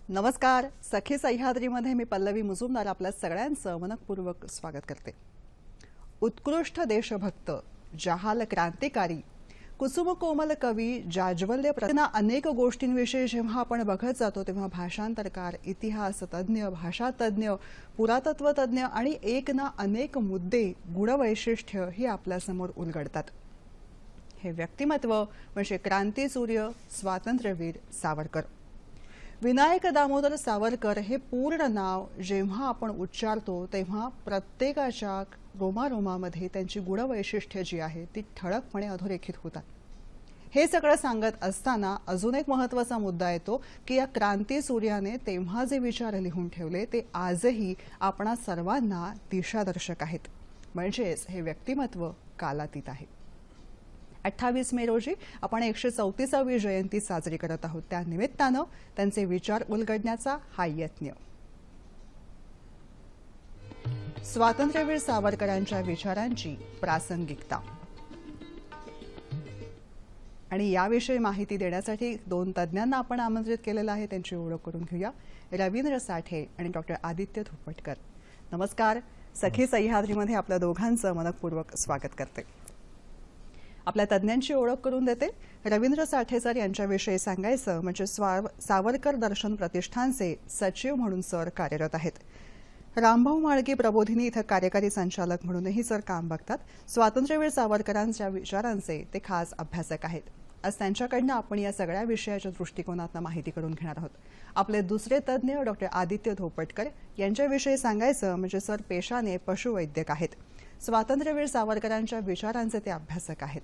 नमस्कार. सखी सह्याद्रीमध्ये मी पल्लवी मुजुमदार आपल्या सगळ्यांचं मनपूर्वक स्वागत करते. उत्कृष्ट देशभक्त, जहाल क्रांतिकारी, कुसुम कोमल कवी, जाज्वल्य प्रतिना अनेक गोष्टींविषयी जेव्हा आपण बघत जातो तेव्हा भाषांतरकार, इतिहास तज्ञ, भाषा तज्ञ, पुरातत्व तज्ञ आणि एक ना अनेक मुद्दे, गुणवैशिष्ट्य ही आपल्यासमोर उलगडतात. हे व्यक्तिमत्व म्हणजे क्रांतीसूर्य, स्वातंत्र्यवीर सावरकर. विनायक दामोदर सावरकर हे पूर्ण नाव जेव्हा आपण उच्चारतो तेव्हा प्रत्येकाच्या रोमारोमामध्ये त्यांची गुणवैशिष्ट्ये जी आहे ती ठळकपणे अधोरेखित होतात. हे सगळं सांगत असताना अजून एक महत्त्वाचा मुद्दा येतो की या क्रांतीसूर्याने तेव्हा जे विचार लिहून ठेवले ते आजही आपणा सर्वांना दिशादर्शक आहेत. म्हणजेच हे व्यक्तिमत्व कालातीत आहे. 28 मे रोजी आपण 134वी जयंती साजरी करत आहोत. त्या निमित्तानं त्यांचे विचार उलगडण्याचा हा यत्न. स्वातंत्र्यवीर सावरकरांच्या विचारांची प्रासंगिकता आणि याविषयी माहिती देण्यासाठी दोन तज्ञांना आपण आमंत्रित केलेलं आहे. त्यांची ओळख करून घेऊया. रवींद्र साठे आणि डॉक्टर आदित्य धोपटकर. नमस्कार. सखी सह्याद्रीमध्ये आपल्या दोघांचं मनपूर्वक स्वागत करते. आपल्या तज्ञांची ओळख करून देते. रवींद्र साठे सर यांच्याविषयी सांगायचं म्हणजे सावरकर दर्शन प्रतिष्ठानचे सचिव म्हणून सर कार्यरत आहेत. रामभाऊ म्हाळगी प्रबोधिनी इथं कार्यकारी संचालक म्हणूनही सर काम बघतात. स्वातंत्र्यवीर सावरकरांच्या विचारांचे ते खास अभ्यासक आहेत. आज त्यांच्याकडनं आपण या सगळ्या विषयाच्या दृष्टिकोनातून माहिती करून घेणार आहोत. आपले दुसरे तज्ञ डॉक्टर आदित्य धोपटकर यांच्याविषयी सांगायचं म्हणजे सर पेशाने पशुवैद्यक आहेत. स्वातंत्र्यवीर सावरकरांच्या विचारांचे ते अभ्यासक आहेत.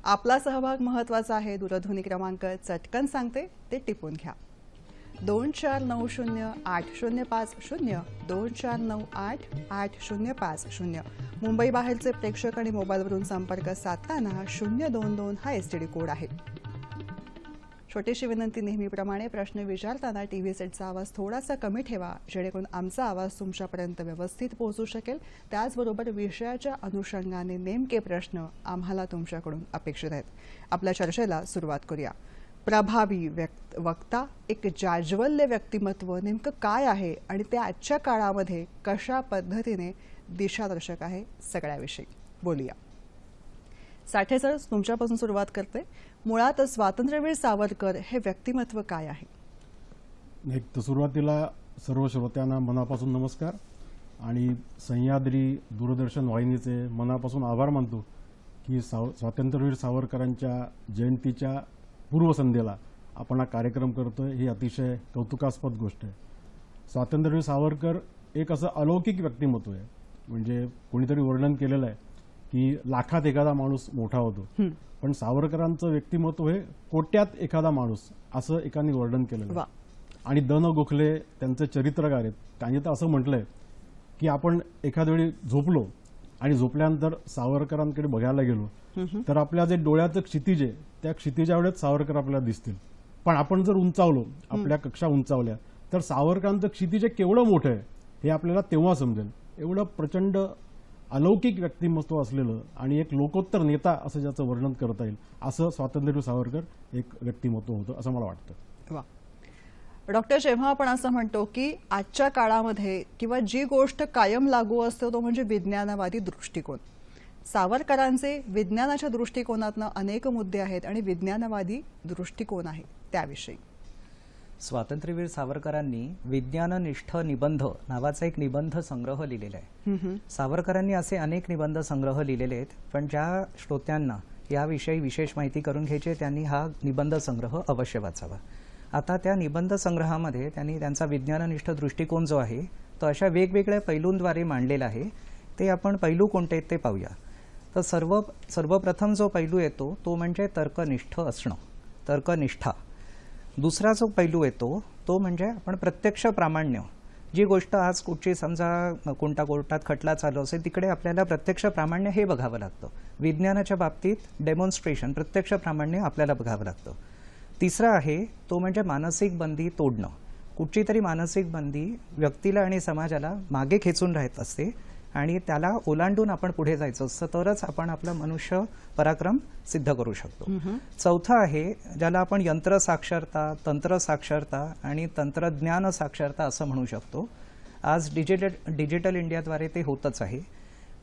आपला सहभाग महत्त्वाचा आहे. दूरध्वनी क्रमांक चटकन सांगते ते टिपून घ्या. 24908050 24988050. मुंबई बाहेरचे प्रेक्षक आणि मोबाईलवरून संपर्क साधताना 022 हा एसटीडी कोड आहे. छोटीशी विनंती, नेहमीप्रमाणे प्रश्न विचारताना टीव्ही सेटचा आवाज थोडासा कमी ठेवा जेणेकरून आमचा आवाज तुमच्यापर्यंत व्यवस्थित पोहोचू शकेल. त्याचबरोबर विषयाच्या अनुषंगाने नेमके प्रश्न आम्हाला तुमच्याकडून अपेक्षित आहेत. आपल्या चर्चेला सुरुवात करूया. प्रभावी वक्ता, एक जाज्वल्य व्यक्तिमत्व नेमकं काय आहे आणि ते आजच्या काळामध्ये कशा पद्धतीने दिशादर्शक आहे सगळ्याविषयी बोलूया. साठे सर, तुमच्यापासून सुरुवात करते. मुळात स्वातंत्र्यवीर सावरकर हे व्यक्तिमत्व काय आहे? एक तर सुरुवातीला सर्व श्रोत्यांना मनापासून नमस्कार आणि सह्याद्री दूरदर्शन वाहिनीचे मनापासून आभार मानतो की स्वातंत्र्यवीर सावरकरांच्या जयंतीच्या पूर्वसंध्येला आपण हा कार्यक्रम करतोय. ही अतिशय कौतुकास्पद गोष्ट आहे. स्वातंत्र्यवीर सावरकर एक असं अलौकिक व्यक्तिमत्व आहे. म्हणजे कोणीतरी वर्णन केलेलं आहे की लाखात एखादा माणूस मोठा होतो, पण सावरकरांचं व्यक्तिमत्व हे कोट्यात एखादा माणूस असं एकाने वर्णन केलेलं आहे. आणि द न गोखले त्यांचे चरित्रकार आहेत. त्यांनी तर असं म्हटलंय की आपण एखाद्या वेळी झोपलो आणि झोपल्यानंतर सावरकरांकडे बघायला गेलो तर आपल्या जे डोळ्याचं क्षितिज आहे त्या क्षितिजा एवढ्यात सावरकर आपल्याला दिसतील. पण आपण जर उंचावलो, आपल्या कक्षा उंचावल्या, तर सावरकरांचं क्षितिज केवढं मोठं आहे हे आपल्याला तेव्हा समजेल. एवढं प्रचंड अलौकिक व्यक्तिमत्व असलेलं आणि एक लोकोत्तर नेता असं ज्याचं वर्णन करता येईल असं स्वातंत्र्यवीर सावरकर एक व्यक्तिमत्व होतं असं मला वाटतं. डॉक्टर, जेव्हा आपण असं म्हणतो की आजच्या काळामध्ये किंवा जी गोष्ट कायम लागू असते तो म्हणजे विज्ञानवादी दृष्टिकोन, सावरकरांचे विज्ञानाच्या दृष्टिकोनातनं अनेक मुद्दे आहेत आणि विज्ञानवादी दृष्टिकोन आहे त्याविषयी. स्वातंत्र्यवीर सावरकरांनी विज्ञाननिष्ठ निबंध नावाचा एक निबंध संग्रह लिहिलेला आहे. सावरकरांनी असे अनेक निबंध संग्रह लिहिलेले आहेत, पण ज्या श्रोत्यांना याविषयी विशेष माहिती करून घ्यायची त्यांनी हा निबंध संग्रह अवश्य वाचावा. आता त्या निबंध संग्रहामध्ये त्यांनी त्यांचा विज्ञाननिष्ठ दृष्टिकोन जो आहे तो अशा वेगवेगळ्या पैलूंद्वारे मांडलेला आहे. ते आपण पैलू कोणते आहेत ते पाहूया. तर सर्वप्रथम जो पैलू येतो तो म्हणजे तर्कनिष्ठ असणं, तर्कनिष्ठा. दुसरा जो पैलू येतो तो म्हणजे आपण प्रत्यक्ष प्रामाण्य. जी गोष्ट आज कुठची समजा कोणत्या कोर्टात खटला चालू असेल तिकडे आपल्याला प्रत्यक्ष प्रामाण्य हे बघावं लागतं. विज्ञानाच्या बाबतीत डेमॉन्स्ट्रेशन, प्रत्यक्ष प्रामाण्य आपल्याला बघावं लागतं. तिसरा आहे तो म्हणजे मानसिक बंदी तोडणं. कुठची तरी मानसिक बंदी व्यक्तीला आणि समाजाला मागे खेचून राहत असते आणि त्याला ओलांडून आपण पुढे जायचं असतं, तरच आपण आपला मनुष्य पराक्रम सिद्ध करू शकतो. चौथं आहे ज्याला आपण यंत्र साक्षरता, तंत्र साक्षरता आणि तंत्रज्ञान साक्षरता असं म्हणू शकतो. आज डिजिटल इंडियाद्वारे ते होतच आहे.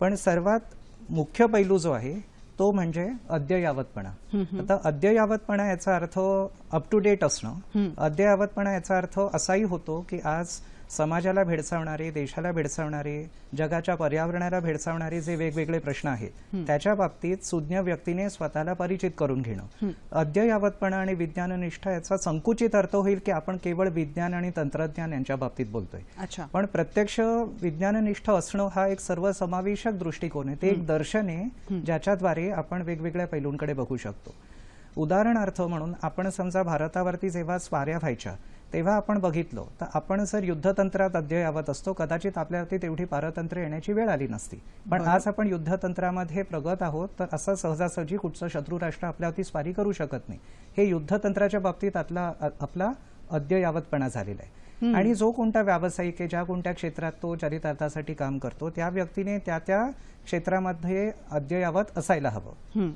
पण सर्वात मुख्य पैलू जो आहे तो म्हणजे अद्ययावतपणा. आता अद्ययावतपणा याचा अर्थ अप टू डेट असणं. अद्ययावतपणा याचा अर्थ असाही होतो की आज समाजाला भेडसावणारे, देशाला भेडसावणारे, जगाच्या पर्यावरणाला भेडसावणारे जे वेगवेगळे प्रश्न आहेत त्याच्या बाबतीत सुज्ञ व्यक्तीने स्वतःला परिचित करून घेणं. अद्ययावतपणा आणि विज्ञाननिष्ठा याचा संकुचित अर्थ होईल की आपण केवळ विज्ञान आणि तंत्रज्ञान यांच्या बाबतीत बोलतोय. पण प्रत्यक्ष विज्ञाननिष्ठ असणं हा एक सर्वसमावेशक दृष्टिकोन आहे. ते एक दर्शन आहे ज्याच्याद्वारे आपण वेगवेगळ्या पैलूंकडे बघू शकतो. उदाहरणार्थ म्हणून आपण समजा भारतावरती जेव्हा स्वाऱ्या व्हायच्या तेव्हा आपण बघितलं तर आपण जर युद्धतंत्रात अद्ययावत असतो कदाचित आपल्यावरती तेवढी पारतंत्र्य येण्याची वेळ आली नसती. पण आज आपण युद्धतंत्रामध्ये प्रगत आहोत तर असं सहजासहजी कुठचं शत्रू राष्ट्र आपल्यावरती स्वारी करू शकत नाही. हे युद्धतंत्राच्या बाबतीत आपला अद्ययावतपणा झालेला आहे. आणि जो कोणता व्यावसायिक आहे, ज्या कोणत्या क्षेत्रात तो चरितार्थासाठी काम करतो त्या व्यक्तीने त्या क्षेत्रामध्ये अद्ययावत असायला हवं.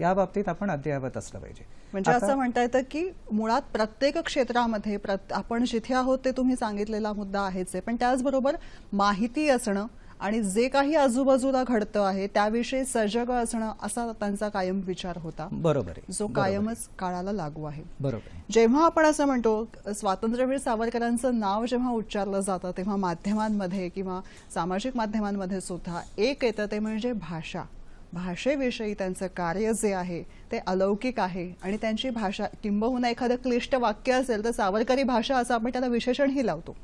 या बाबतीत आपण अद्ययावत असलं पाहिजे. म्हणजे असं म्हणता येतं की मुळात प्रत्येक क्षेत्रामध्ये आपण जिथे आहोत ते तुम्ही सांगितलेला मुद्दा आहेच आहे, पण त्याचबरोबर माहिती असणं आणि जे काही आजूबाजूला घडतं आहे त्याविषयी सजग असणं असा त्यांचा कायम विचार होता. बरोबर आहे, जो कायमच काळाला लागू आहे. बरोबर आहे. जेव्हा आपण असं म्हणतो स्वातंत्र्यवीर सावरकरांचं नाव जेव्हा उच्चारलं जातं तेव्हा माध्यमांमध्ये किंवा सामाजिक माध्यमांमध्ये सुद्धा एक येतं ते म्हणजे भाषा. भाषेविषयी त्यांचं कार्य जे आहे ते अलौकिक आहे आणि त्यांची भाषा किंबहुना एखादं क्लिष्ट वाक्य असेल तर सावरकरी भाषा असं आपण त्याला विशेषणही लावतो.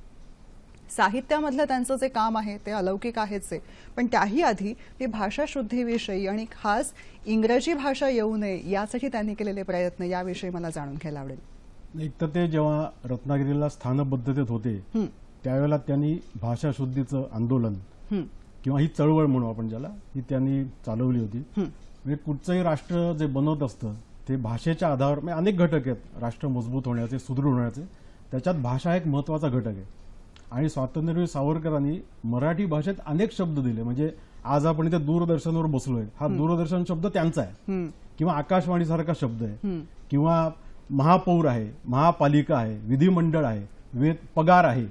साहित्यामधलं त्यांचं जे काम आहे ते अलौकिक आहेच आहे, पण त्याही आधी ही भाषा शुद्धीविषयी आणि खास इंग्रजी भाषा येऊ नये यासाठी त्यांनी केलेले प्रयत्न याविषयी मला जाणून घ्यायला आवडेल. एक तर ते जेव्हा रत्नागिरीला स्थानबद्धतेत होते त्यावेळेला त्यांनी भाषा शुद्धीचं आंदोलन किंवा ही चळवळ म्हणू आपण ज्याला, ही त्यांनी चालवली होती. म्हणजे कुठचंही राष्ट्र जे बनवत असतं ते भाषेच्या आधारावर, म्हणजे अनेक घटक आहेत राष्ट्र मजबूत होण्याचे, सुदृढ होण्याचे, त्याच्यात भाषा एक महत्वाचा घटक आहे. आणि स्वातंत्र्यवीर सावरकरांनी मराठी भाषेत अनेक शब्द दिले. म्हणजे आज आपण इथे दूरदर्शनवर बसलोय, हा दूरदर्शन शब्द त्यांचा आहे, किंवा आकाशवाणी सारखा शब्द आहे, किंवा महापौर आहे, महापालिका आहे, विधिमंडळ आहे, पगार आहे,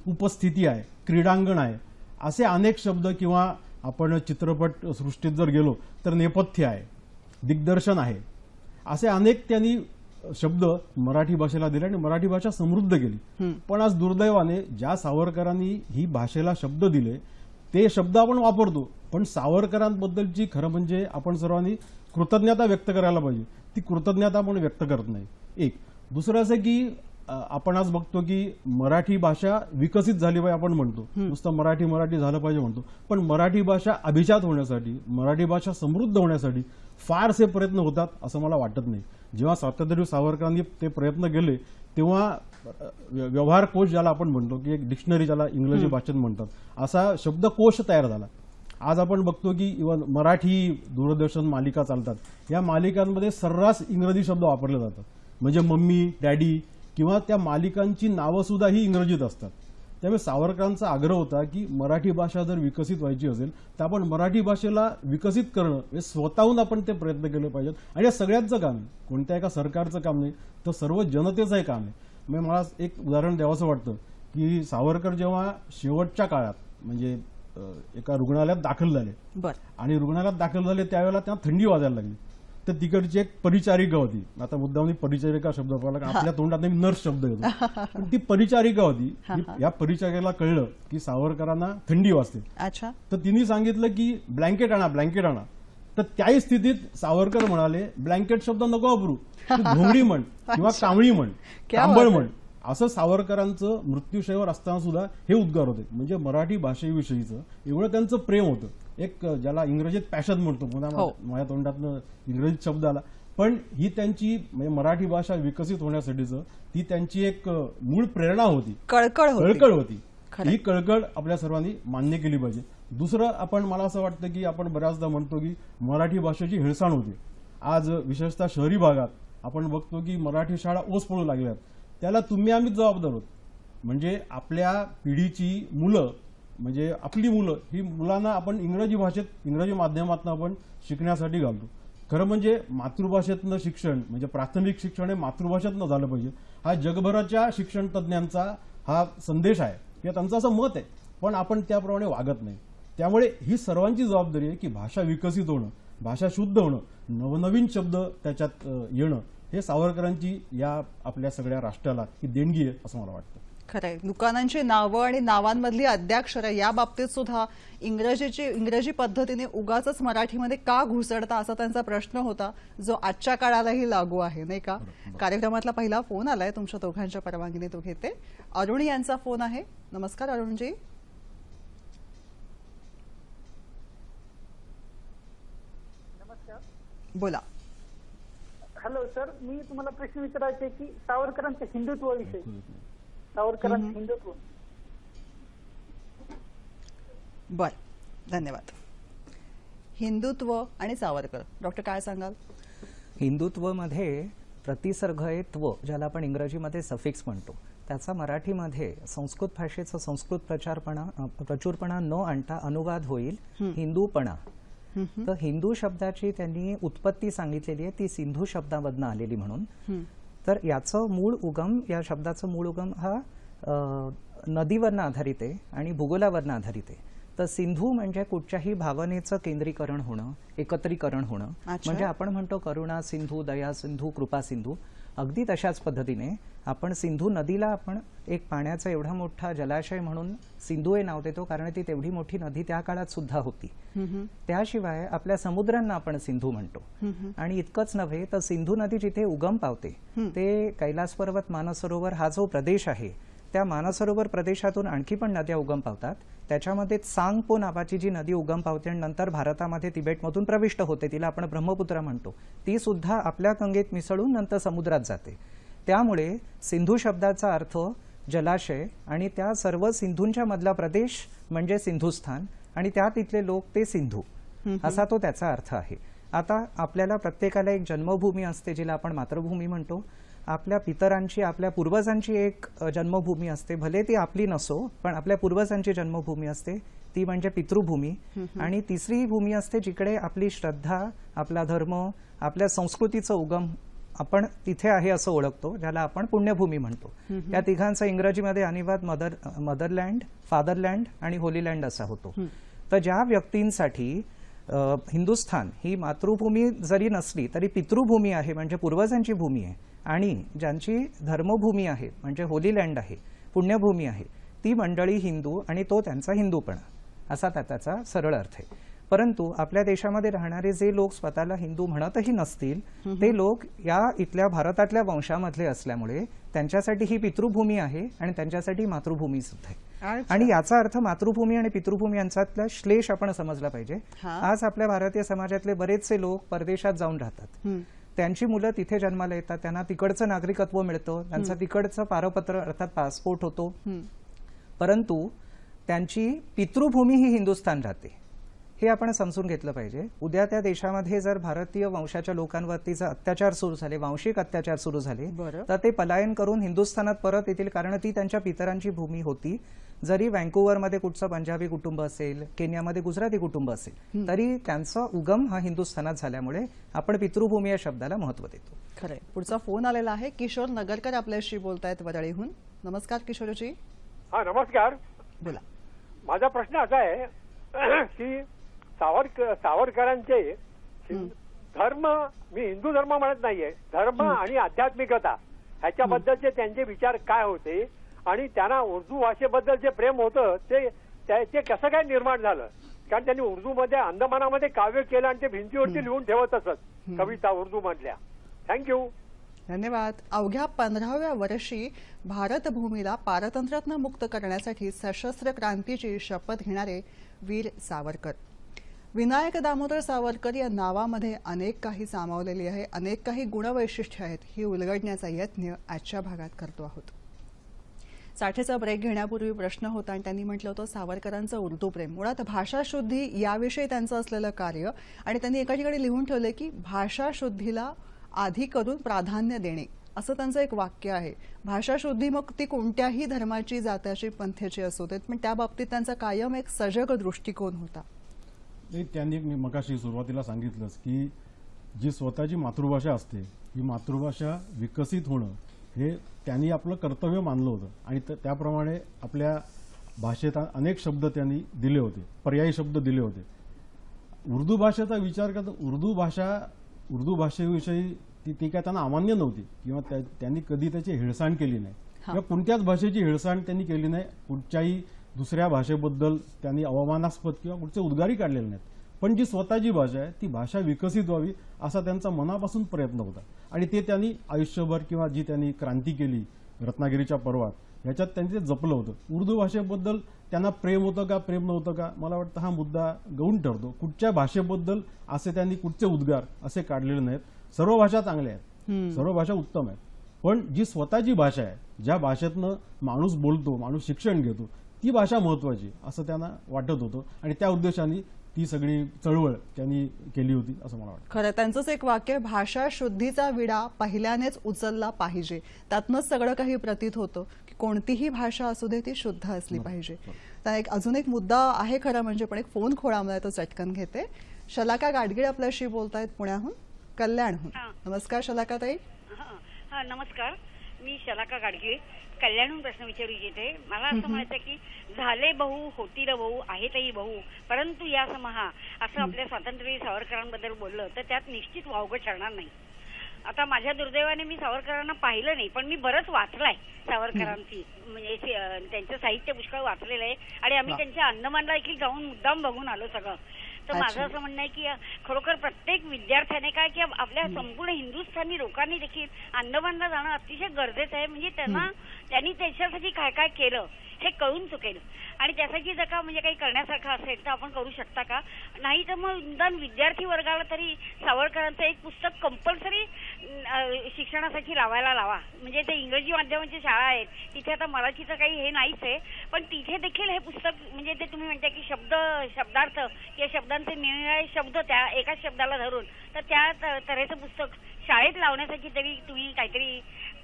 उपस्थिती आहे, क्रीडांगण आहे, असे अनेक शब्द, किंवा आपण चित्रपट सृष्टीत जर गेलो तर नेपथ्य आहे, दिग्दर्शन आहे, असे अनेक त्यांनी शब्द मराठी भाषेला दिले आणि मराठी भाषा समृद्ध केली. पण आज दुर्दैवाने ज्या सावरकरांनी ही भाषेला शब्द दिले ते शब्द आपण वापरतो, पण सावरकरांबद्दलची खरं म्हणजे आपण सर्वांनी कृतज्ञता व्यक्त करायला पाहिजे. ती कृतज्ञता आपण व्यक्त करत नाही. एक दुसरं असं की आपण आज बघतो की मराठी भाषा विकसित झाली पाहिजे आपण म्हणतो, नुसतं मराठी झालं पाहिजे म्हणतो, पण मराठी भाषा अभिजात होण्यासाठी, मराठी भाषा समृद्ध होण्यासाठी फारसे प्रयत्न होतात असं मला वाटत नाही. जेव्हा स्वातंत्र्यवीर सावरकरांनी ते प्रयत्न केले तेव्हा व्यवहार कोश ज्याला आपण म्हणतो की एक डिक्शनरी ज्याला इंग्रजी भाषेत म्हणतात असा शब्दकोश तयार झाला. आज आपण बघतो की इव्हन मराठी दूरदर्शन मालिका चालतात, या मालिकांमध्ये सर्रास इंग्रजी शब्द वापरले जातात. म्हणजे मम्मी, डॅडी किंवा त्या मालिकांची नावं सुद्धा ही इंग्रजीत असतात. त्यामुळे सावरकरांचा आग्रह होता की मराठी भाषा जर विकसित व्हायची असेल तर आपण मराठी भाषेला विकसित करणं हे स्वतःहून आपण ते प्रयत्न केले पाहिजेत. आणि या सगळ्यांचं काम आहे, कोणत्या एका सरकारचं काम नाही, तर सर्व जनतेचं काम आहे. म्हणजे मला एक उदाहरण द्यावंसं वाटतं की सावरकर जेव्हा शेवटच्या काळात म्हणजे एका रुग्णालयात दाखल झाले बर आणि रुग्णालयात दाखल झाले त्यावेळेला त्यांना थंडी वाजायला लागली. तर तिकडची एक परिचारिका होती. आता मुद्दाम परिचारिका शब्द वापरला, आपल्या तोंडात नेहमी नर्स शब्द येतो, पण ती परिचारिका होती. या परिचारिकेला कळलं की सावरकरांना थंडी वाजते. अच्छा. तर तिने सांगितलं की ब्लँकेट आणा, ब्लँकेट आणा. तर त्याही स्थितीत सावरकर म्हणाले, ब्लँकेट शब्द नको वापरू, तू घोंगडी म्हण किंवा कांबळी म्हण, क्या कांबळ बात म्हण. असं सावरकरांचं मृत्यूशयेवर असताना सुद्धा हे उद्गार होते. म्हणजे मराठी भाषेविषयीचं एवढं त्यांचं प्रेम होतं. एक ज्याला इंग्रजीत पॅशन म्हणतो, पुन्हा माझ्या तोंडातनं इंग्रजीत शब्द आला, पण ही त्यांची म्हणजे मराठी भाषा विकसित होण्यासाठीचं ती त्यांची एक मूळ प्रेरणा होती, कळकळ होती. ही कळकळ आपल्या सर्वांनी मान्य केली पाहिजे. दुसरं, आपण मला असं वाटतं की आपण बऱ्याचदा म्हणतो की मराठी भाषेची हेळसाण होते. आज विशेषतः शहरी भागात आपण बघतो की मराठी शाळा ओस पडू लागल्यात. त्याला तुम्ही आम्ही जबाबदार आहोत. म्हणजे आपल्या पिढीची मुलं, म्हणजे आपली मुलं, ही मुलांना आपण इंग्रजी भाषेत, इंग्रजी माध्यमातून आपण शिकण्यासाठी घालतो. खरं म्हणजे मातृभाषेतनं शिक्षण, म्हणजे प्राथमिक शिक्षण हे मातृभाषेतनं झालं पाहिजे. हा जगभराच्या शिक्षण तज्ज्ञांचा हा संदेश आहे किंवा त्यांचं असं मत आहे, पण आपण त्याप्रमाणे वागत नाही. त्यामुळे ही सर्वांची जबाबदारी आहे की भाषा विकसित होणं, भाषा शुद्ध होणं, नवनवीन शब्द त्याच्यात येणं, हे सावरकरांची या आपल्या सगळ्या राष्ट्राला ही देणगी आहे असं मला वाटतं. खरंय. दुकानांची नावं आणि नावांमधली अद्याक्षरं या बाबतीत सुद्धा इंग्रजी पद्धतीने उगाच मराठीमध्ये का घुसडता असा त्यांचा प्रश्न होता, जो आजच्या काळालाही लागू आहे, नाही का? कार्यक्रमातला पहिला फोन आलाय, तुमच्या दोघांच्या परवानगीने तो घेते. अरुण यांचा फोन आहे. नमस्कार अरुणजी. नमस्कार. बोला. हॅलो सर, मी तुम्हाला प्रश्न विचारायचे की सावरकरांच्या हिंदुत्वाविषयी. सावरकरांचं हिंदुत्व. बर, धन्यवाद. हिंदुत्व आणि सावरकर, डॉक्टर काय सांगाल? हिंदुत्वमध्ये प्रतिसर्ग आहे त्व, ज्याला आपण इंग्रजीमध्ये सफिक्स म्हणतो, त्याचा मराठीमध्ये संस्कृत भाषेचा संस्कृत प्रचुरपणा न आणता अनुवाद होईल हिंदूपणा. तर हिंदू शब्दाची त्यांनी उत्पत्ती सांगितलेली आहे, ती सिंधू शब्दामधनं आलेली म्हणून. तर याचं मूळ उगम, या शब्दाचं मूळ उगम हा नदीवरनं आधारित आहे आणि भूगोलावरनं आधारित आहे. तर सिंधू म्हणजे कुठच्याही भावनेचं केंद्रीकरण होणं, एकत्रीकरण होणं. म्हणजे आपण म्हणतो करुणा सिंधू, दया सिंधू, कृपा सिंधू. अगदी तशाच पद्धतीने आपण सिंधू नदीला आपण एक पाण्याचा एवढा मोठा जलाशय म्हणून सिंधू हे नाव देतो, कारण ती तेवढी मोठी नदी त्या काळात सुद्धा होती. त्याशिवाय आपल्या समुद्रांना आपण सिंधू म्हणतो. आणि इतकंच नव्हे तर सिंधू नदी जिथे उगम पावते ते कैलास पर्वत, मानसरोवर हा जो प्रदेश आहे, त्या मानसरोवर प्रदेशातून आणखी पण नद्या उगम पावतात. त्याच्यामध्ये सांगपो नावाची जी नदी उगम पावते आणि नंतर भारतामध्ये तिबेटमधून प्रविष्ट होते, तिला आपण ब्रह्मपुत्रा म्हणतो, ती सुद्धा आपल्या गंगेत मिसळून नंतर समुद्रात जाते. त्यामुळे सिंधू शब्दाचा अर्थ जलाशय आणि त्या सर्व सिंधूंच्या मधला प्रदेश म्हणजे सिंधुस्थान आणि त्या तिथले लोक ते सिंधू, असा तो त्याचा अर्थ आहे. आता आपल्याला प्रत्येकाला एक जन्मभूमी असते, जिला आपण मातृभूमी म्हणतो. आपल्या पितरांची, आपल्या पूर्वजांची एक जन्मभूमी असते, भले ती आपली नसो, पण आपल्या पूर्वजांची जन्मभूमी असते, ती म्हणजे पितृभूमी. आणि तिसरी भूमी असते जिकडे आपली श्रद्धा, आपला धर्म, आपल्या संस्कृतीचं उगम आपण तिथे आहे असं ओळखतो, ज्याला आपण पुण्यभूमी म्हणतो. या तिघांचा इंग्रजीमध्ये अनुवाद मदरलँड, फादरलँड आणि होलीलँड असा होतो. तर ज्या व्यक्तींसाठी हिंदुस्थान ही मातृभूमी जरी नसली तरी पितृभूमी आहे, म्हणजे पूर्वजांची भूमी आहे, आणि ज्यांची धर्मभूमी आहे म्हणजे होलीलँड आहे, पुण्यभूमी आहे, ती मंडळी हिंदू आणि तो त्यांचा हिंदूपणा, असा त्याचा सरळ अर्थ आहे. परंतु आपल्या देशामध्ये राहणारे जे लोक स्वतःला हिंदू म्हणतही नसतील, ते लोक या इथल्या भारतातल्या वंशामधले असल्यामुळे त्यांच्यासाठी ही पितृभूमी आहे आणि त्यांच्यासाठी मातृभूमी सुद्धा आहे. आणि याचा अर्थ मातृभूमी आणि पितृभूमी यांच्यातला श्लेष आपण समजला पाहिजे. आज आपल्या भारतीय समाजातले बरेचसे लोक परदेशात जाऊन राहतात, त्यांची मुलं तिथे जन्माला येतात, त्यांना तिकडचं नागरिकत्व मिळतं, त्यांचं तिकडचं पारपत्र अर्थात पासपोर्ट होतो, परंतु त्यांची पितृभूमी ही हिंदुस्थान राहते. हे आपण समजून घेतलं पाहिजे. उद्या त्या देशामध्ये जर भारतीय वंशाच्या लोकांवरतीचा अत्याचार सुरू झाले, वांशिक अत्याचार सुरू झाले, तर ते पलायन करून हिंदुस्थानात परत येतील, कारण ती त्यांच्या पितरांची भूमी होती. जरी व्हँकुव्हरमध्ये कुठचं पंजाबी कुटुंब असेल, केनियामध्ये गुजराती कुटुंब असेल, तरी त्यांचा उगम हा हिंदुस्थानात झाल्यामुळे आपण पितृभूमी या शब्दाला महत्व देतो. खरंय. पुढचा फोन आलेला आहे. किशोर नगरकर आपल्याशी बोलतायत वरळीहून. नमस्कार किशोरजी. हा, नमस्कार. बोला. माझा प्रश्न असा आहे की सावरकरांचे धर्म, मी हिंदू धर्म म्हणत नाहीये, धर्म आणि आध्यात्मिकता ह्याच्याबद्दलचे त्यांचे विचार काय होते आणि त्यांना उर्दू भाषेबद्दल जे प्रेम होतं ते कसं काय निर्माण झालं. कारण त्यांनी उर्दूमध्ये अंदमानामध्ये काव्य केलं आणि ते भिंतीवरती लिहून ठेवत असत कविता उर्दू मधल्या. थँक्यू. धन्यवाद. अवघ्या 15व्या वर्षी भारतभूमीला पारतंत्र्यातनं मुक्त करण्यासाठी सशस्त्र क्रांतीची शपथ घेणारे वीर सावरकर. विनायक दामोदर सावरकर या नावामध्ये अनेक काही सामावलेली आहे, अनेक काही गुणवैशिष्ट्ये आहेत. ही उलगडण्याचा यत्न आजच्या भागात करतो आहोत. साठेचा ब्रेक घेण्यापूर्वी प्रश्न होता आणि त्यांनी म्हटलं होतं सावरकरांचं उर्दू प्रेम, मुळात भाषाशुद्धी याविषयी त्यांचं असलेलं कार्य, आणि त्यांनी एका ठिकाणी लिहून ठेवलंय की भाषाशुद्धीला आधी करून प्राधान्य देणे, असं त्यांचं एक वाक्य आहे. भाषाशुद्धी मग ती कोणत्याही धर्माची, जात्याची, पंथाची असू देत, पण त्या बाबतीत त्यांचा कायम एक सजग दृष्टिकोन होता. त्यांनी मी मगाशी सुरुवातीला सांगितलंच की जी स्वतःची मातृभाषा असते ही मातृभाषा विकसित होणं हे त्यांनी आपलं कर्तव्य मानलं होतं आणि त्याप्रमाणे आपल्या भाषेत अनेक शब्द त्यांनी दिले होते, पर्यायी शब्द दिले होते. उर्दू भाषेचा विचार करता उर्दू भाषेविषयी ती काय त्यांना अमान्य नव्हती किंवा त्यांनी कधी त्याची हेळसांड केली नाही किंवा कोणत्याच भाषेची हेळसांड त्यांनी केली नाही. कुठच्याही दुसऱ्या भाषेबद्दल त्यांनी अवमानास्पद किंवा कुठचे उद्गारही काढलेले नाहीत. पण जी स्वतःची भाषा आहे ती भाषा विकसित व्हावी असा त्यांचा मनापासून प्रयत्न होता आणि ते त्यांनी आयुष्यभर किंवा जी त्यांनी क्रांती केली रत्नागिरीच्या पर्वात ह्याच्यात त्यांनी ते जपलं होतं. उर्दू भाषेबद्दल त्यांना प्रेम होतं का प्रेम नव्हतं का, मला वाटतं हा मुद्दा गौण ठरतो. कुठच्या भाषेबद्दल असे त्यांनी कुठचे उद्गार असे काढलेले नाहीत. सर्व भाषा चांगल्या आहेत, सर्व भाषा उत्तम आहेत, पण जी स्वतःची भाषा आहे, ज्या भाषेतनं माणूस बोलतो, माणूस शिक्षण घेतो, ती भाषा महत्वाची असं त्यांना वाटत होतं आणि त्या उद्देशाने ती सगळी चळवळ त्यांनी केली होती असं मला वाटतं. खरं त्यांचंच एक वाक्य, भाषा शुद्धीचा विडा पहिल्यानेच उचलला पाहिजे. त्यातनंच सगळं काही प्रतीत होतं की कोणतीही भाषा असू दे ती शुद्ध असली पाहिजे. तर अजून एक मुद्दा आहे खरं म्हणजे, पण एक फोन खोळामलाय तो चटकन घेते. शलाका गाडगीळ आपल्याशी बोलतायत पुण्याहून, कल्याणहून. नमस्कार शलाका ताई. हा नमस्कार, मी शलाका गाडगीळ कल्याणहून प्रश्न विचारू इच्छिते. मला असं म्हणायचं की झाले बहु होतील बहु आहेतही बहु परंतु या समहा असं आपल्या स्वातंत्र्यवीर सावरकरांबद्दल बोललं तर त्यात निश्चित वावगं ठरणार नाही. आता माझ्या दुर्दैवाने मी सावरकरांना पाहिलं नाही, पण मी बरंच वाचलंय सावरकरांची, म्हणजे त्यांचं साहित्य पुष्कळ वाचलेलं आहे आणि आम्ही त्यांच्या अंदमानला देखील जाऊन मुद्दाम बघून आलो सगळं. तर माझं असं म्हणणं आहे की खरोखर प्रत्येक विद्यार्थ्याने काय की आपल्या संपूर्ण हिंदुस्थानी लोकांनी देखील अंदमानला जाणं अतिशय गरजेचं आहे. म्हणजे त्यांनी त्याच्यासाठी काय काय केलं हे कळून चुकेल आणि त्यासाठी जर का म्हणजे काही करण्यासारखं असेल तर आपण करू शकता का, नाही तर मग निदान विद्यार्थी वर्गाला तरी सावरकरांचं एक पुस्तक कंपल्सरी शिक्षणासाठी लावायला लावा. म्हणजे ते इंग्रजी माध्यमाची शाळा आहेत तिथे आता मराठीचं काही हे नाहीच आहे, पण तिथे देखील हे पुस्तक म्हणजे ते तुम्ही म्हणता की शब्दार्थ किंवा शब्दांचे निरनिराळे शब्द त्या एकाच शब्दाला धरून तर त्या तऱ्हेचं पुस्तक शाळेत लावण्यासाठी तरी तुम्ही काहीतरी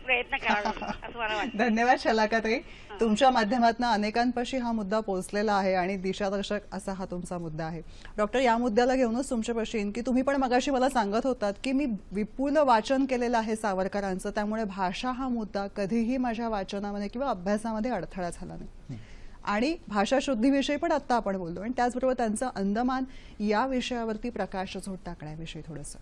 प्रयत्न करावा असं मला वाटतं. धन्यवाद शलाकाताई. तुमच्या माध्यमातून अनेकांपाशी हा मुद्दा पोहोचलेला आहे आणि दिशादर्शक असा हा तुमचा मुद्दा आहे. डॉक्टर, या मुद्द्याला घेऊनच तुमच्यापाशी येईन की तुम्ही पण मगाशी मला सांगत होतात की मी विपुल वाचन केलेलं आहे सावरकरांचं, त्यामुळे भाषा हा मुद्दा कधीही माझ्या वाचनामध्ये किंवा अभ्यासामध्ये अडथळा झाला नाही. आणि भाषा शुद्धीविषयी पण आता आपण बोललो आणि त्याचबरोबर त्यांचं अंदमान या विषयावरती प्रकाशझोत टाकण्याविषयी थोडंसं.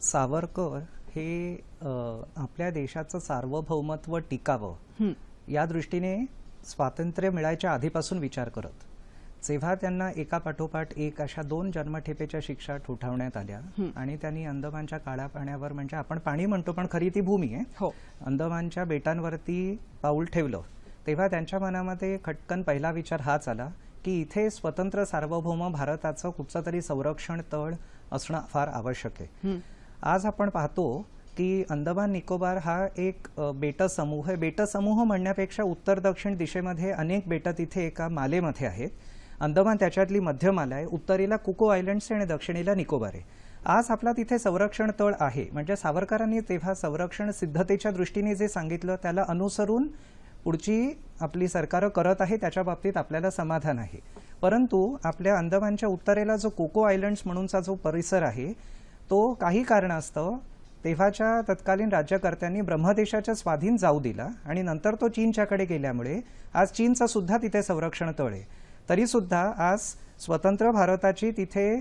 सावरकर हे आपल्या देशाचं सार्वभौमत्व टिकावं या दृष्टीने स्वातंत्र्य मिळायच्या आधीपासून विचार करत, जेव्हा त्यांना एका पाठोपाठ एक अशा 2 जन्मठेपेच्या शिक्षा ठोठावण्यात आल्या आणि त्यांनी अंदमानच्या काळ्या पाण्यावर, म्हणजे आपण पाणी म्हणतो पण खरी ती भूमी आहे, अंदमानच्या बेटांवरती पाऊल ठेवलं, तेव्हा त्यांच्या मनामध्ये खटकन पहिला विचार हाच आला की इथे स्वतंत्र सार्वभौम भारताचं कुठचं तरी संरक्षण तळ असणं फार आवश्यक आहे. आज आपण पाहतो की अंदमान निकोबार हा एक बेटसमूह आहे. बेटसमूह म्हणण्यापेक्षा उत्तर दक्षिण दिशेमध्ये अनेक बेटं तिथे एका मालेमध्ये आहेत. अंदमान त्याच्यातली मध्य माला आहे, उत्तरेला कुको आयलँड्स आणि दक्षिणेला निकोबार आहे. आज आपला तिथे संरक्षण तळ आहे, म्हणजे सावरकरांनी तेव्हा संरक्षण सिद्धतेच्या दृष्टीने जे सांगितलं त्याला अनुसरून पुढची आपली सरकारं करत आहे, त्याच्या बाबतीत आपल्याला समाधान आहे. परंतु आपल्या अंदमानच्या उत्तरेला जो कोको आयलँड्स म्हणूनचा जो परिसर आहे तो काही कारणास्तव तेव्हाच्या तत्कालीन राज्यकर्त्यांनी ब्रह्मदेशाच्या स्वाधीन जाऊ दिला आणि नंतर तो चीनच्याकडे गेल्यामुळे आज चीनचं सुद्धा तिथे संरक्षण तळ आहे. तरी सुद्धा आज स्वतंत्र भारताची तिथे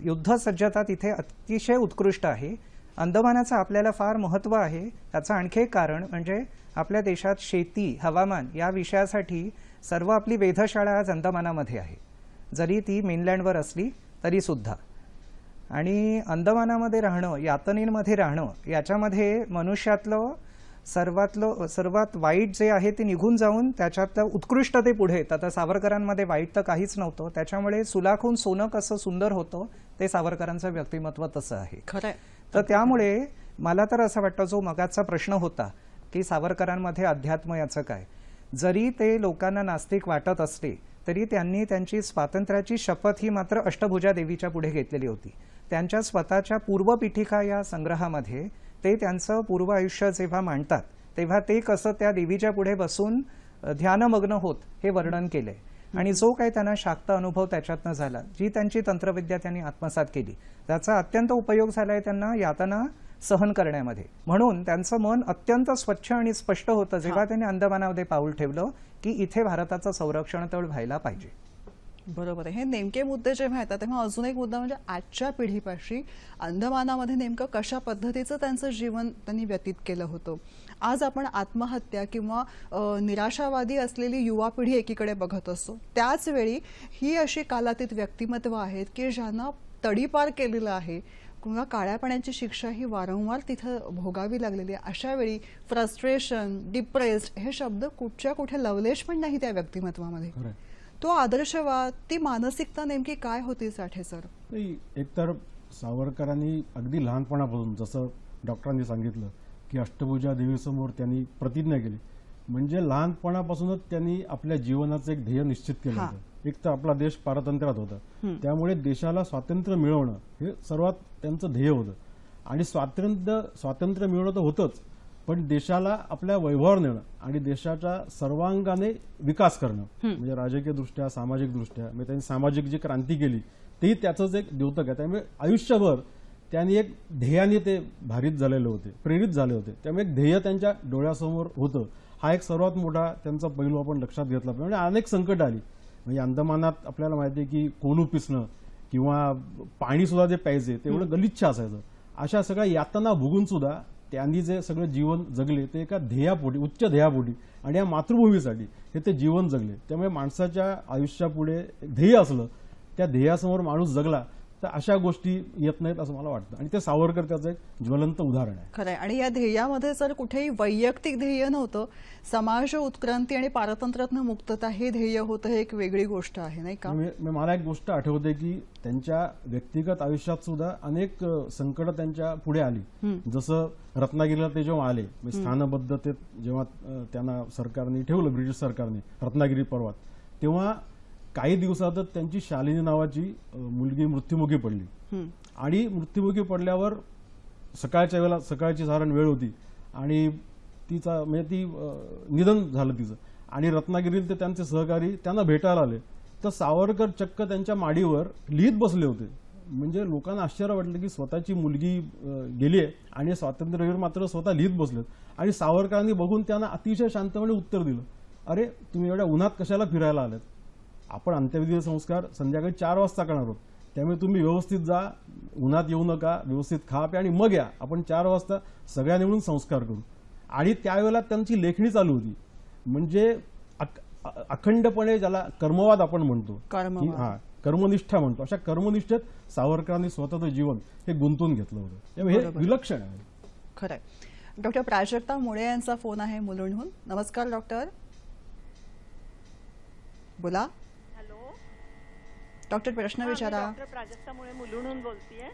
युद्धसज्जता तिथे अतिशय उत्कृष्ट आहे. अंदमानाचं आपल्याला फार महत्त्व आहे. त्याचं आणखी एक कारण म्हणजे आपल्या देशात शेती, हवामान या विषयासाठी सर्व आपली वेधशाळा आज अंदमानामध्ये आहे, जरी ती मेनलँडवर असली तरी सुद्धा. आणि अंदमानामध्ये राहणं, यातनेमध्ये राहणं, याच्यामध्ये मनुष्यातलं सर्वात वाईट जे आहे ते निघून जाऊन त्याच्यातलं उत्कृष्टतेपुढे येतं. आता सावरकरांमध्ये वाईट तर काहीच नव्हतं, त्याच्यामुळे सुलाखून सोनं कसं सुंदर होतं ते सावरकरांचं व्यक्तिमत्व तसं आहे. खरंय. तर त्यामुळे मला तर असं वाटतं, जो मगाचा प्रश्न होता की सावरकरांमध्ये अध्यात्म याचं काय, जरी ते लोकांना नास्तिक वाटत असले तरी त्यांनी त्यांची स्वातंत्र्याची शपथ ही मात्र अष्टभुजा देवीच्या पुढे घेतलेली होती. त्यांच्या स्वतःच्या पूर्वपीठिका या संग्रहामध्ये ते त्यांचं पूर्व आयुष्य जेव्हा मांडतात तेव्हा ते कसं त्या देवीच्या पुढे बसून ध्यानमग्न होत हे वर्णन केलंय. आणि जो काही त्यांना शाक्त अनुभव त्याच्यातनं झाला, जी त्यांची तंत्रविद्या त्यांनी आत्मसात केली, त्याचा अत्यंत उपयोग झालाय त्यांना यातना सहन करण्यामध्ये. म्हणून त्यांचं मन अत्यंत स्वच्छ आणि स्पष्ट होतं जेव्हा त्यांनी अंदमानामध्ये पाऊल ठेवलं की इथे भारताचं संरक्षण तर व्हायला पाहिजे. बरोबर आहे. हे नेमके मुद्दे जेव्हा येतात तेव्हा अजून एक मुद्दा म्हणजे आजच्या पिढीपाशी अंदमानामध्ये नेमकं कशा पद्धतीचं त्यांचं जीवन त्यांनी व्यतीत केलं होतं. आज आपण आत्महत्या किंवा निराशावादी असलेली युवा पिढी एकीकडे बघत असतो, त्याच वेळी ही अशी कालातीत व्यक्तिमत्व आहेत की ज्यांना तडीपार केलेलं आहे किंवा काळ्या पाण्याची शिक्षा ही वारंवार तिथं भोगावी लागलेली आहे. अशा वेळी फ्रस्ट्रेशन, डिप्रेस्ड हे शब्द कुठच्या कुठे लवलेश पण नाही त्या व्यक्तिमत्वामध्ये. तो आदर्शवाद, ती मानसिकता नेमकी काय होती साठे सर? एकतर सावरकरांनी अगदी लहानपणापासून, जसं डॉक्टरांनी सांगितलं की अष्टभुजा देवीसमोर त्यांनी प्रतिज्ञा केली, म्हणजे लहानपणापासूनच त्यांनी आपल्या जीवनाचं एक ध्येय निश्चित केलं होतं. एक तर आपला देश पारतंत्र्यात होता, त्यामुळे देशाला स्वातंत्र्य मिळवणं हे सर्वात त्यांचं ध्येय होतं. आणि स्वातंत्र्य मिळवणं तर होतंच, पण देशाला आपल्या वैभवावर नेणं आणि देशाच्या सर्वांगाने विकास करणं, म्हणजे राजकीय दृष्ट्या, सामाजिक दृष्ट्या, म्हणजे त्यांनी सामाजिक जी क्रांती केली तेही त्याचंच एक द्योतक आहे. त्यामुळे आयुष्यभर त्यांनी एक ध्येयाने ते भारित झालेले होते, प्रेरित झाले होते. त्यामुळे एक ध्येय त्यांच्या डोळ्यासमोर होतं. हा एक सर्वात मोठा त्यांचा पैलू आपण लक्षात घेतला पाहिजे. म्हणजे अनेक संकट आली, म्हणजे अंदमानात आपल्याला माहिती आहे की कोलू पिसणं किंवा पाणी सुद्धा जे प्यायचे ते एवढं गलिच्छ असायचं. अशा सगळ्या यातना भोगून सुद्धा त्यांनी जे सगळं जीवन जगले ते एका ध्येयापोटी, उच्च ध्येयापोटी आणि या मातृभूमीसाठी हे ते जीवन जगले. त्यामुळे माणसाच्या आयुष्यापुढे ध्येय असलं, त्या ध्येयासमोर माणूस जगला तर अशा गोष्टी येत नाहीत असं मला वाटतं. आणि ते सावरकर त्याचं एक ज्वलंत उदाहरण आहे. खरंय. आणि या ध्येयामध्ये सर कुठेही वैयक्तिक ध्येय नव्हतं, समाज उत्क्रांती आणि पारतंत्र्यातनं मुक्तता हे ध्येय होतं. हे एक वेगळी गोष्ट आहे, नाही का? मला एक गोष्ट आठवते की त्यांच्या व्यक्तिगत आयुष्यात सुद्धा अनेक संकट त्यांच्या पुढे आली. जसं रत्नागिरीला ते जेव्हा आले, स्थानबद्धतेत जेव्हा त्यांना सरकारने ठेवलं, ब्रिटिश सरकारने रत्नागिरी पर्वत, तेव्हा काही दिवसातच त्यांची शालिनी नावाची मुलगी मृत्युमुखी पडली. आणि मृत्युमुखी पडल्यावर सकाळच्या वेळेला, सकाळची साधारण वेळ होती आणि तिचा म्हणजे ती निधन झालं तिचं. आणि रत्नागिरीत ते त्यांचे सहकारी त्यांना भेटायला आले तर सावरकर चक्क त्यांच्या माडीवर लिहित बसले होते. म्हणजे लोकांना आश्चर्य वाटलं की स्वतःची मुलगी गेली आहे आणि स्वातंत्र्यवीर मात्र स्वतः लिहित बसलेत. आणि सावरकरांनी बघून त्यांना अतिशय शांतपणे उत्तर दिलं, अरे तुम्ही एवढ्या उन्हात कशाला फिरायला आलेत? आपण अंत्यविधी संस्कार संध्याकाळी 4 वाजता करणार आहोत, त्यामुळे तुम्ही व्यवस्थित जा, उन्हात येऊ नका, व्यवस्थित खा प्या आणि मग या, आपण 4 वाजता सगळ्यांनी मिळून संस्कार करू. आणि त्यावेळेला त्यांची लेखणी चालू होती. म्हणजे अखंडपणे ज्याला कर्मवाद आपण म्हणतो, कर्मनिष्ठा म्हणतो, अशा कर्मनिष्ठेत सावरकरांनी स्वतःचं जीवन हे गुंतवून घेतलं होतं. त्यामुळे हे विलक्षण आहे. खरंय. डॉक्टर प्राजक्ता मुळे यांचा फोन आहे मुलुंडहून. नमस्कार डॉक्टर, बोला. डॉक्टर प्रश्न विचारा. डॉक्टर प्राजक्ता मुळे मुलुंडहून बोलतीये.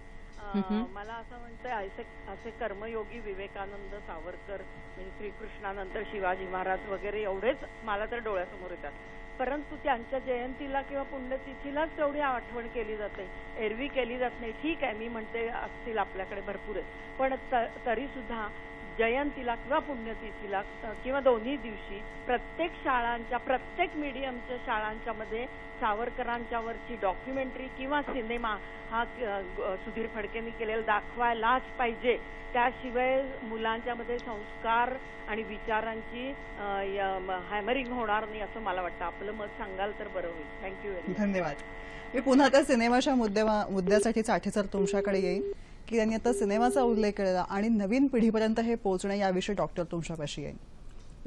मला असं म्हणतंय, असे कर्मयोगी विवेकानंद, सावरकर, म्हणजे श्रीकृष्णानंतर शिवाजी महाराज वगैरे एवढेच मला तर डोळ्यासमोर येतात. परंतु त्यांच्या जयंतीला किंवा पुण्यतिथीलाच तेवढी आठवण केली जाते, एरवी केली जात नाही. ठीक आहे, मी म्हणते असतील आपल्याकडे भरपूर आहे, पण तरी सुद्धा जयंतीला किंवा पुण्यतिथीला किंवा दोन्ही दिवशी प्रत्येक शाळांच्या, प्रत्येक मीडियमच्या शाळांच्या मध्ये सावरकरांच्यावरची डॉक्युमेंटरी किंवा सिनेमा हा सुधीर फडकेंनी केलेला दाखवायलाच पाहिजे. त्याशिवाय मुलांच्या मध्ये संस्कार आणि विचारांची हॅमरिंग होणार नाही असं मला वाटतं. आपलं मत सांगाल तर बरं होईल. Thank you very much. धन्यवाद. मी पुन्हा त्या सिनेमाच्या मुद्द्यासाठी चाठे सर तुमच्याकडे येईन की त्यांनी आता सिनेमाचा उल्लेख केला आणि नवीन पिढीपर्यंत हे पोहोचणं याविषयी डॉक्टर तुमच्यापाशी येईन.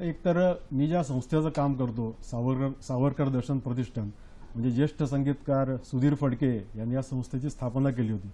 एकतर मी ज्या संस्थेचं काम करतो, सावरकर दर्शन प्रतिष्ठान, म्हणजे ज्येष्ठ संगीतकार सुधीर फडके यांनी या संस्थेची स्थापना केली होती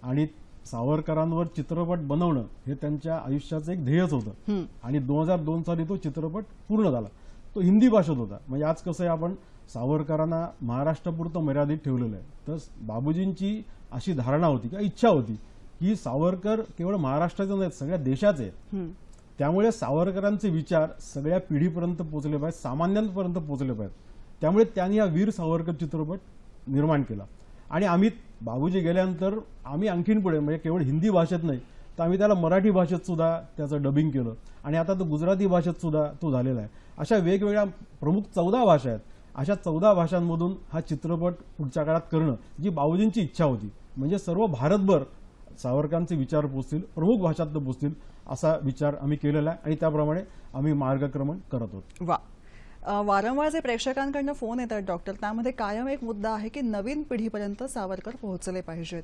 आणि सावरकरांवर चित्रपट बनवणं हे त्यांच्या आयुष्याचं एक ध्येयच होतं आणि 2002 साली तो चित्रपट पूर्ण झाला. तो हिंदी भाषेत होता. म्हणजे आज कसं आहे, आपण सावरकरांना महाराष्ट्रापुरतं मर्यादित ठेवलेलं आहे. तर बाबूजींची अशी धारणा होती किंवा इच्छा होती की सावरकर केवळ महाराष्ट्राचे नाहीत, सगळ्या देशाचे आहेत. त्यामुळे सावरकरांचे विचार सगळ्या पिढीपर्यंत पोहोचले पाहिजेत, सामान्यांपर्यंत पोहोचले पाहिजेत. त्यामुळे त्यांनी हा वीर सावरकर चित्रपट निर्माण केला आणि आम्ही बाबूजी गेल्यानंतर आम्ही आणखीन पुढे, म्हणजे केवळ हिंदी भाषेत नाही तर आम्ही त्याला मराठी भाषेत सुद्धा त्याचं डबिंग केलं आणि आता तो गुजराती भाषेत सुद्धा तो झालेला आहे. अशा वेगवेगळ्या प्रमुख 14 भाषा आहेत. अशा 14 भाषांमधून हा चित्रपट पुढच्या काळात करणं जी बाबूजींची इच्छा होती. म्हणजे सर्व भारतभर सावरकरांचे विचार पोचतील, प्रमुख भाषात पोचतील असा विचार आम्ही केलेला आहे आणि त्याप्रमाणे आम्ही मार्गक्रमण करत आहोत. वा. वारंवार जे प्रेक्षकांकडून फोन येतात डॉक्टर, त्यामध्ये कायम एक मुद्दा आहे की नवीन पिढीपर्यंत सावरकर पोहोचले पाहिजेत.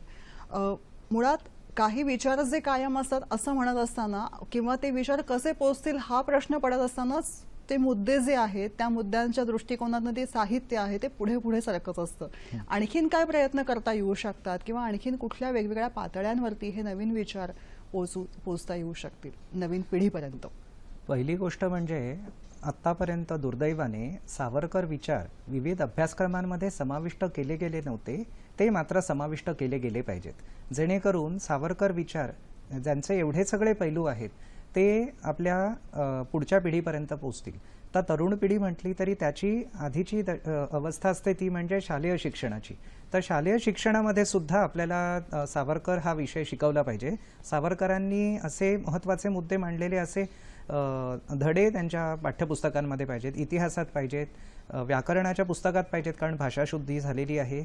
मुळात काही विचार जे कायम असतात असं म्हणत असताना किंवा ते विचार कसे पोहोचतील हा प्रश्न पडत असतानाच ते मुद्दे जे आहेत त्या मुद्द्यांच्या दृष्टिकोनातून ते साहित्य आहे ते पुढे पुढे सरकत असतं. आणखीन काय प्रयत्न करता येऊ शकतात किंवा आणखीन कुठल्या वेगवेगळ्या पातळ्यांवरती हे नवीन विचार पोहोचता येऊ शकतील नवीन पिढीपर्यंत? पहिली गोष्ट म्हणजे आतापर्यंत दुर्दैवाने सावरकर विचार विविध अभ्यासक्रमांमध्ये समाविष्ट केले गेले नव्हते. ते मात्र समाविष्ट केले गेले पाहिजेत, जेणेकरून सावरकर विचार ज्यांचे एवढे सगळे पैलू आहेत ते आपल्या पुढच्या पिढीपर्यंत पोहोचतील. तर तरुण पिढी म्हटली तरी त्याची आधीची अवस्था असते ती म्हणजे शालेय शिक्षणाची. तर शालेय शिक्षणामध्ये सुद्धा आपल्याला सावरकर हा विषय शिकवला पाहिजे. सावरकरांनी असे महत्त्वाचे मुद्दे मांडलेले असे धडे त्यांच्या पाठ्यपुस्तकांमध्ये पाहिजेत, इतिहासात पाहिजेत, व्याकरणाच्या पुस्तकात पाहिजेत, कारण भाषाशुद्धी झालेली आहे.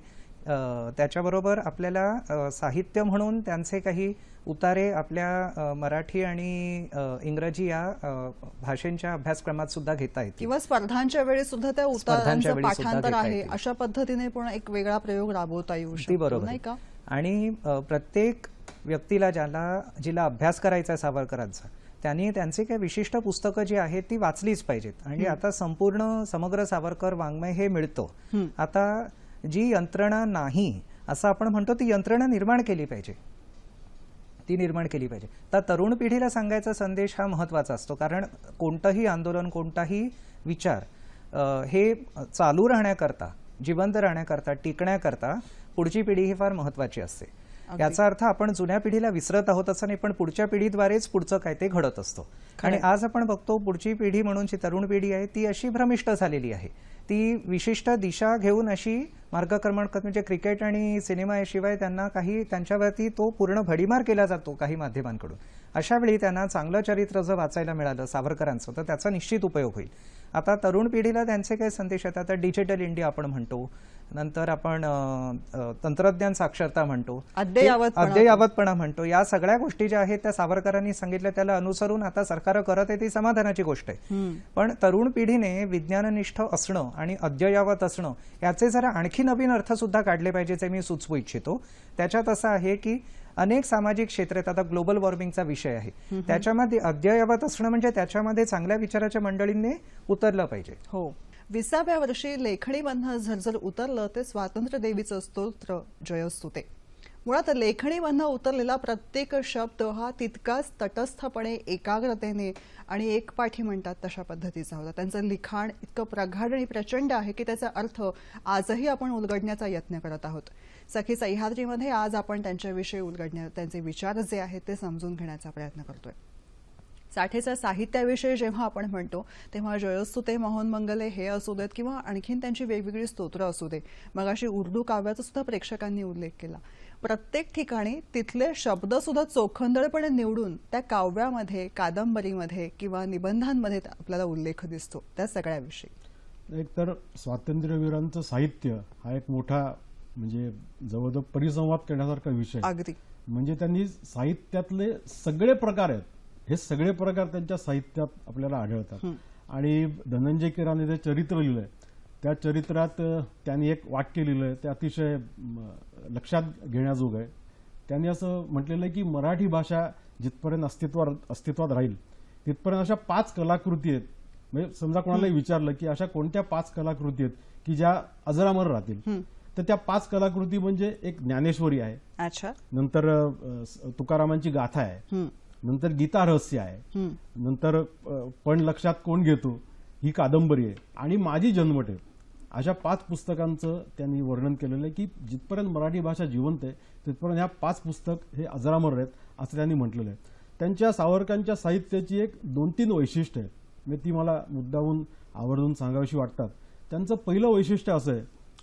त्याच्याबरोबर आपल्याला साहित्य म्हणून त्यांचे काही उतारे आपल्या मराठी आणि इंग्रजी या भाषेंच्या अभ्यासक्रमात सुद्धा घेता येतील किंवा स्पर्धांच्या वेळी सुद्धा त्या उतारांचं पाठांतर आहे अशा पद्धतीने पण एक वेगळा प्रयोग राबवता येऊ शकतो, नाही का? आणि प्रत्येक व्यक्तीला जिला अभ्यास करायचा सावरकरांचा त्यांनी त्यांची काही विशिष्ट पुस्तकं जी आहेत ती वाचलीच पाहिजेत. आणि आता संपूर्ण समग्र सावरकर वाङ्मय हे मिळतं. आता जी यंत्रणा नाही असं आपण म्हणतो ती यंत्रणा निर्माण केली पाहिजे, ती निर्माण केली पाहिजे. तर तरुण पिढीला सांगायचा संदेश हा महत्त्वाचा असतो, कारण कोणतंही आंदोलन, कोणताही विचार हे चालू राहण्याकरता, जिवंत राहण्याकरता, टिकण्याकरता पुढची पिढी ही फार महत्त्वाची असते. याचा अर्थ आपण जुन्या पिढीला विसरत आहोत असं नाही, पण पुढच्या पिढीद्वारेच पुढचं काय ते घडत असतो. आणि आज आपण बघतो पुढची पिढी म्हणून जी तरुण पिढी आहे ती अशी भ्रमिष्ट झालेली आहे. ती विशिष्ट दिशा घेऊन अशी मार्गक्रमण करत, म्हणजे क्रिकेट आणि सिनेमा याशिवाय त्यांना काही त्यांच्यावरती तो पूर्ण भडीमार केला जातो काही माध्यमांकडून. अशा वेळी त्यांना चांगलं चरित्र जर वाचायला मिळालं सावरकरांचं तर त्याचा निश्चित उपयोग होईल. आता तरुण पिढीला त्यांचे काही संदेश आहेत. आता डिजिटल इंडिया आपण म्हणतो, नंतर आपण तंत्रज्ञान साक्षरता म्हणतो, अद्ययावतपणा म्हणतो. या सगळ्या गोष्टी ज्या आहेत त्या सावरकरांनी सांगितल्या त्याला अनुसरून आता सरकार करत आहे ती समाधानाची गोष्ट आहे. पण तरुण पिढीने विज्ञाननिष्ठ असणं आणि अद्ययावत असणं याचे जरा आणखी नवीन अर्थ सुद्धा काढले पाहिजे जे मी सुचवू इच्छितो. त्याच्यात असं आहे की अनेक सामाजिक क्षेत्र आहेत. आता ग्लोबल वॉर्मिंगचा विषय आहे, त्याच्यामध्ये अद्ययावत असणं म्हणजे त्याच्यामध्ये चांगल्या विचाराच्या मंडळींनी उतरलं पाहिजे. हो. 20व्या वर्षी लेखणी बंधन झरझर उतरलं ते स्वातंत्र्य देवीचं स्तोत्र जयस्तुते. मुळात लेखणी बंधन उतरलेला प्रत्येक शब्द हा तितकाच तटस्थपणे, एकाग्रतेने आणि एकपाठी म्हणतात तशा पद्धतीचा होता. त्यांचं लिखाण इतकं प्रगाढ आणि प्रचंड आहे की त्याचा अर्थ आजही आपण उलगडण्याचा यत्न करत आहोत. सखी सह्याद्रीमध्ये आज आपण त्यांच्याविषयी उलगडण्या, त्यांचे विचार जे आहेत ते समजून घेण्याचा प्रयत्न करतोय. साठेच्या साहित्याविषयी जेव्हा आपण म्हणतो तेव्हा जयस्तुते, मोहन मंगले हे असू देत किंवा आणखीन त्यांची वेगवेगळी स्तोत्र असू दे, मग अशी उर्दू काव्याचा सुद्धा प्रेक्षकांनी उल्लेख केला. प्रत्येक ठिकाणी तिथले शब्द सुद्धा चोखंदळपणे निवडून त्या काव्यामध्ये, कादंबरीमध्ये किंवा निबंधांमध्ये आपल्याला उल्लेख दिसतो त्या सगळ्याविषयी. एक तर स्वातंत्र्यवीरांचं साहित्य हा एक मोठा म्हणजे जवळजवळ परिसंवाद करण्यासारखा विषय. अगदी म्हणजे त्यांनी साहित्यातले सगळे प्रकार आहेत, हे सगळे प्रकार त्यांच्या साहित्यात आपल्याला आढळतात. आणि धनंजय कीराने जे चरित्र लिहिलंय त्या चरित्रात त्यांनी एक वाक्य लिहिलंय ते अतिशय लक्षात घेण्याजोगं आहे. त्यांनी असं म्हटलेलं आहे की मराठी भाषा जिथपर्यंत अस्तित्वात राहील तिथपर्यंत अशा 5 कलाकृती आहेत. म्हणजे समजा कोणालाही विचारलं की अशा कोणत्या 5 कलाकृती आहेत की ज्या अजरामर राहतील, तर त्या 5 कलाकृती म्हणजे एक ज्ञानेश्वरी आहे, अच्छा, नंतर तुकारामांची गाथा आहे, नंतर गीता रहस्य आहे, नंतर पण लक्षात कोण घेतो ही कादंबरी आहे, आणि माझी जन्मट आहे. अशा 5 पुस्तकांचं त्यांनी वर्णन केलेलं आहे की जिथपर्यंत मराठी भाषा जिवंत आहे तिथपर्यंत ह्या 5 पुस्तक हे अजरामर आहेत असं त्यांनी म्हटलेलं आहे. त्यांच्या सावरकरांच्या साहित्याची एक 2-3 वैशिष्ट्य आहेत, म्हणजे ती मला मुद्दाहून आवर्जून सांगावीशी वाटतात. त्यांचं पहिलं वैशिष्ट्य असं आहे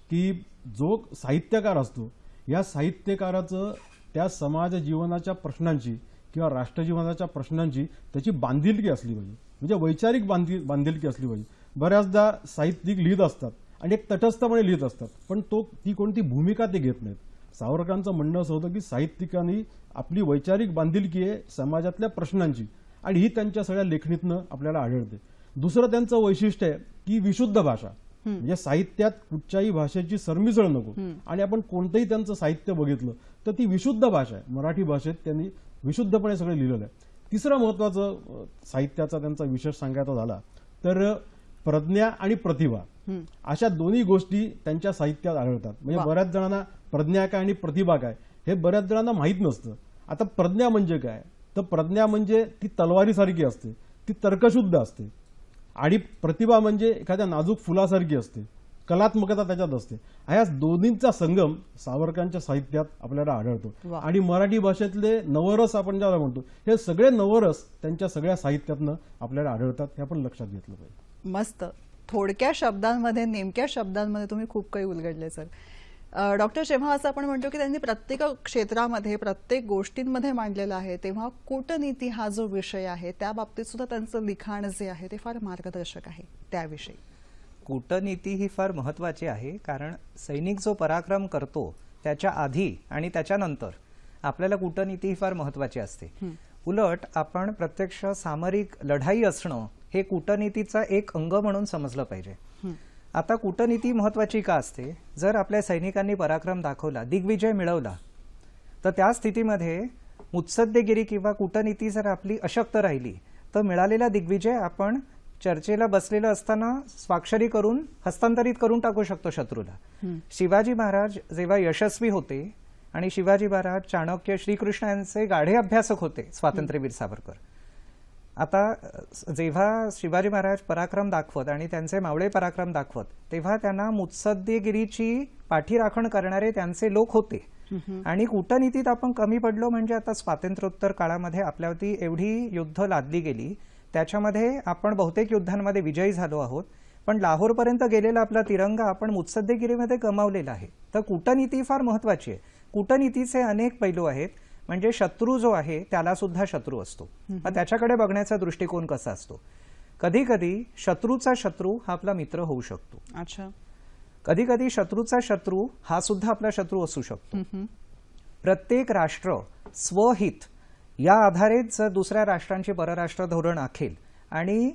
की जो साहित्यकार असतो या साहित्यकाराचं त्या समाज जीवनाच्या प्रश्नांची किंवा राष्ट्रजीवनाच्या प्रश्नांची त्याची बांधिलकी असली पाहिजे, म्हणजे वैचारिक बांधिलकी असली पाहिजे. बऱ्याचदा साहित्यिक लिहित असतात आणि एक तटस्थपणे लिहित असतात, पण ती कोणती भूमिका ते घेत नाहीत. सावरकरांचं म्हणणं असं होतं की साहित्यिकांनी आपली वैचारिक बांधिलकी आहे समाजातल्या प्रश्नांची, आणि ही त्यांच्या सगळ्या लेखणीतनं आपल्याला आढळते. दुसरं त्यांचं वैशिष्ट्य आहे की विशुद्ध भाषा, म्हणजे साहित्यात कुठच्याही भाषेची सरमिसळ नको, आणि आपण कोणतंही त्यांचं साहित्य बघितलं तर ती विशुद्ध भाषा आहे. मराठी भाषेत त्यांनी विशुद्धपणे सगळं लिहिलेलं आहे. तिसरं महत्वाचं साहित्याचा त्यांचा विशेष सांगायचा झाला तर प्रज्ञा आणि प्रतिभा अशा दोन्ही गोष्टी त्यांच्या साहित्यात आढळतात. म्हणजे बऱ्याच जणांना प्रज्ञा काय आणि प्रतिभा काय हे बऱ्याच जणांना माहीत नसतं. आता प्रज्ञा म्हणजे काय, तर प्रज्ञा म्हणजे ती तलवारीसारखी असते, ती तर्कशुद्ध असते, आणि प्रतिभा म्हणजे एखाद्या नाजूक फुलासारखी असते, कलात्मकता त्याच्यात असते. ह्या दोन्हींचा संगम सावरकरांच्या साहित्यात आपल्याला आढळतो. आणि मराठी भाषेतले नवरस आपण ज्याला म्हणतो हे सगळे नवरस त्यांच्या सगळ्या साहित्यातनं आपल्याला आढळतात, हे आपण लक्षात घेतलं पाहिजे. मस्त, थोडक्या शब्दांमध्ये, नेमक्या शब्दांमध्ये तुम्ही खूप काही उलगडले सर. डॉक्टर, जेव्हा असं आपण म्हणतो की त्यांनी प्रत्येक क्षेत्रामध्ये प्रत्येक गोष्टींमध्ये मांडलेलं आहे, तेव्हा कूटनीती हा जो विषय आहे त्या बाबतीत सुद्धा त्यांचं लिखाण जे आहे ते फार मार्गदर्शक आहे. त्याविषयी कूटनीती ही फार महत्त्वाची आहे, कारण सैनिक जो पराक्रम करतो त्याच्या आधी आणि त्याच्यानंतर आपल्याला कूटनीती ही फार महत्त्वाची असते. उलट आपण प्रत्यक्ष सामरिक लढाई असणं हे कूटनीतीचा एक अंग म्हणून समजलं पाहिजे. आता कूटनीती महत्त्वाची का असते, जर आपल्या सैनिकांनी पराक्रम दाखवला, दिग्विजय मिळवला, तर त्या स्थितीमध्ये मुत्सद्देगिरी किंवा कूटनीती जर आपली अशक्त राहिली तर मिळालेला दिग्विजय आपण चर्चेला बसलेलं असताना स्वाक्षरी करून हस्तांतरित करून टाकू शकतो शत्रूला. शिवाजी महाराज जेव्हा यशस्वी होते, आणि शिवाजी महाराज, चाणक्य, श्रीकृष्ण यांचे गाढे अभ्यासक होते स्वातंत्र्यवीर सावरकर. आता जेव्हा शिवाजी महाराज पराक्रम दाखवत आणि त्यांचे मावळे पराक्रम दाखवत तेव्हा त्यांना मुत्सद्देगिरीची पाठीराखण करणारे त्यांचे लोक होते. आणि कूटनीतीत आपण कमी पडलो म्हणजे आता स्वातंत्र्योत्तर काळामध्ये आपल्यावरती एवढी युद्ध लादली गेली, त्याच्यामध्ये आपण बहुतेक युद्धांमध्ये विजयी झालो आहोत, पण लाहोरपर्यंत गेलेला आपला तिरंगा आपण मुत्सद्देगिरीमध्ये गमावलेला आहे. तर कूटनीती फार महत्वाची आहे. कूटनीतीचे अनेक पैलू आहेत, म्हणजे शत्रू जो आहे त्याला सुद्धा शत्रू असतो, त्याच्याकडे बघण्याचा दृष्टिकोन कसा असतो. कधी कधी शत्रूचा शत्रू हा आपला मित्र होऊ शकतो. अच्छा, कधी कधी शत्रूचा शत्रू हा सुद्धा आपला शत्रू असू शकतो. प्रत्येक राष्ट्र स्वहित या आधारेच जर दुसऱ्या राष्ट्रांची परराष्ट्र धोरण आखेल आणि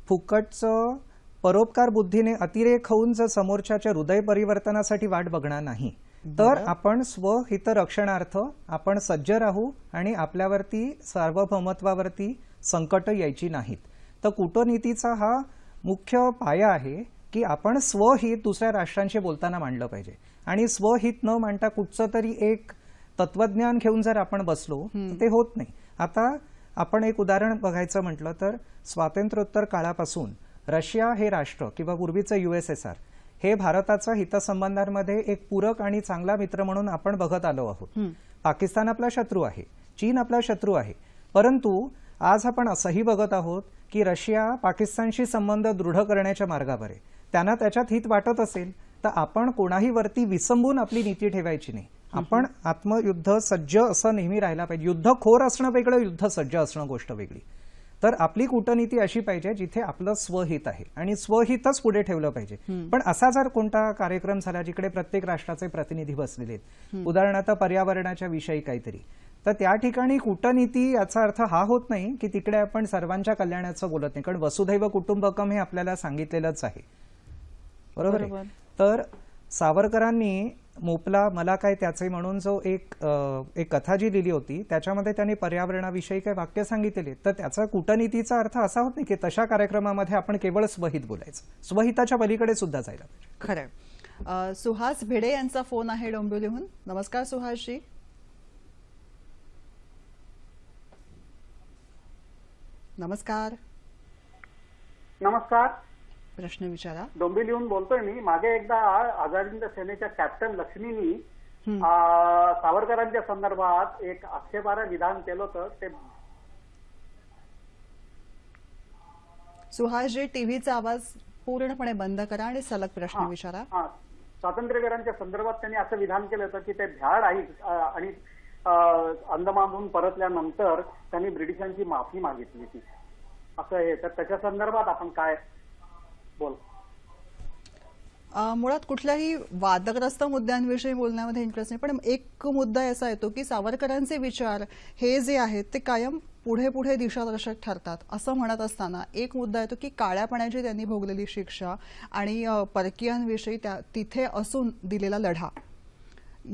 फुकटचं परोपकार बुद्धीने अतिरेक होऊन जर समोरच्याच्या हृदय परिवर्तनासाठी वाट बघणार नाही तर आपण स्वहित रक्षणार्थ आपण सज्ज राहू आणि आपल्यावरती सार्वभौमत्वावरती संकट यायची नाहीत. तर कूटनीतीचा हा मुख्य पाया आहे की आपण स्वहित दुसऱ्या राष्ट्रांशी बोलताना मांडलं पाहिजे, आणि स्वहित न मांडता कुठचं तरी एक तत्वज्ञान घेऊन जर आपण बसलो तर ते होत नाही. आता आपण एक उदाहरण बघायचं म्हटलं तर स्वातंत्र्योत्तर काळापासून रशिया हे राष्ट्र किंवा पूर्वीचं USSR हे भारताच्या हितसंबंधांमध्ये एक पूरक आणि चांगला मित्र म्हणून आपण बघत आलो आहोत. पाकिस्तान आपला शत्रू आहे, चीन आपला शत्रू आहे, परंतु आज आपण असंही बघत आहोत की रशिया पाकिस्तानशी संबंध दृढ करण्याच्या मार्गावर आहे. त्यांना त्याच्यात हित वाटत असेल तर आपण कोणाही वरती विसंबून आपली नीती ठेवायची नाही. आपण आत्मयुद्ध सज्ज असं नेहमी राहायला पाहिजे. युद्धखोर असणं वेगळं, युद्ध सज्ज असणं गोष्ट वेगळी. तर आपली कूटनीती अशी पाहिजे जिथे आपलं स्वहित आहे आणि स्वहितच पुढे ठेवलं पाहिजे. पण असा जर कोणता कार्यक्रम झाला जिकडे प्रत्येक राष्ट्राचे प्रतिनिधी बसलेले आहेत, उदाहरणार्थ पर्यावरणाच्या विषयी काहीतरी, तर त्या ठिकाणी कूटनीती याचा अर्थ हा होत नाही की तिकडे आपण सर्वांच्या कल्याणाचं बोलत नाही, कारण वसुधैव कुटुंबकम हे आपल्याला सांगितलेलंच आहे. बरोबर आहे? तर सावरकरांनी मोपला मला काय त्याचे म्हणून जो एक कथा जी लिहिली होती त्याच्यामध्ये त्यांनी पर्यावरणाविषयी काही वाक्य सांगितलेले, तर त्याचा कूटनीतीचा अर्थ असा होत नाही की तशा कार्यक्रमामध्ये आपण केवळ स्वहित बोलायचं, स्वहिताच्या पलीकडे सुद्धा जायला पाहिजे. खरंय. सुहास भिडे यांचा फोन आहे डोंबिवलीहून. नमस्कार सुहासजी. नमस्कार. नमस्कार. प्रश्न विचारा. डोंबिवलीहून बोलतोय मी. मागे एकदा आझाद सेनेच्या कॅप्टन लक्ष्मीनी सावरकरांच्या संदर्भात एक आक्षेपार्ह विधान केलं होतं. ते सुहासजी, टीव्हीचा आवाज पूर्णपणे बंद करा आणि सलग प्रश्न विचारा. स्वातंत्र्यवीरांच्या संदर्भात त्यांनी असं विधान केलं होतं की ते भ्याड आहे आणि अंदमानहून परतल्यानंतर त्यांनी ब्रिटिशांची माफी मागितली ती, असं हे. तर त्याच्या संदर्भात आपण काय बोल? मुळात कुठल्याही वादग्रस्त मुद्द्यांविषयी बोलण्यामध्ये इंटरेस्ट नाही, पण एक मुद्दा असा येतो की सावरकरांचे विचार हे जे आहेत ते कायम पुढे पुढे दिशादर्शक ठरतात असं म्हणत असताना एक मुद्दा येतो की काळ्या पाण्याची त्यांनी भोगलेली शिक्षा आणि परकीयांविषयी तिथे असून दिलेला लढा.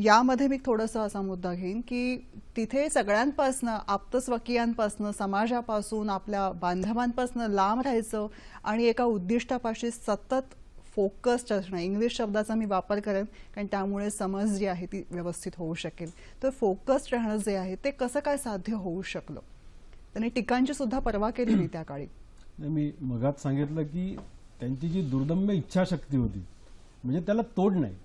यामध्ये मी थोडंसं असा मुद्दा घेईन की तिथे सगळ्यांपासनं, आप्तस्वकीयांपासनं, समाजापासून, आपल्या बांधवांपासनं लांब राहायचं आणि एका उद्दिष्टापाशी सतत फोकस्ड असणं. इंग्लिश शब्दाचा मी वापर करेन कारण त्यामुळे समज जी आहे ती व्यवस्थित होऊ शकेल. तर फोकस्ड राहणं जे आहे ते कसं काय साध्य होऊ शकलं? त्यांनी टीकांची सुद्धा पर्वा केली नाही त्या काळी. मी मगात सांगितलं की त्यांची जी दुर्दम्य इच्छाशक्ती होती म्हणजे त्याला तोड नाही,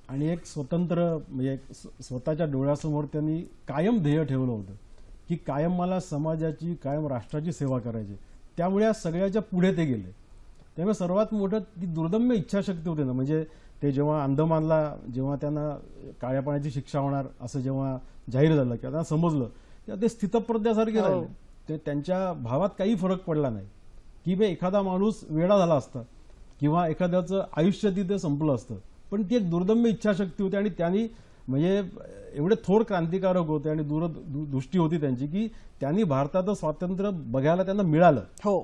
आणि एक स्वतंत्र म्हणजे स्वतःच्या डोळ्यासमोर त्यांनी कायम ध्येय ठेवलं होतं की कायम मला समाजाची, कायम राष्ट्राची सेवा करायची. त्यामुळे या सगळ्याच्या पुढे ते गेले. त्यामुळे सर्वात मोठं ती दुर्दम्य इच्छाशक्ती होती ना. म्हणजे ते जेव्हा अंदमानला जेव्हा त्यांना काळ्या पाण्याची शिक्षा होणार असं जेव्हा जाहीर झालं किंवा त्यांना समजलं तेव्हा ते स्थितप्रज्ञासारखे राहिले. ते त्यांच्या भावात काही फरक पडला नाही की बे एखादा माणूस वेडा झाला असता किंवा एखाद्याचं आयुष्य तिथे संपलं असतं, पण ती एक दुर्दम्य इच्छाशक्ती होती आणि त्यांनी म्हणजे एवढे थोर क्रांतिकारक होते आणि दूरदृष्टी होती त्यांची की त्यांनी भारताचं स्वातंत्र्य बघायला त्यांना मिळालं. हो.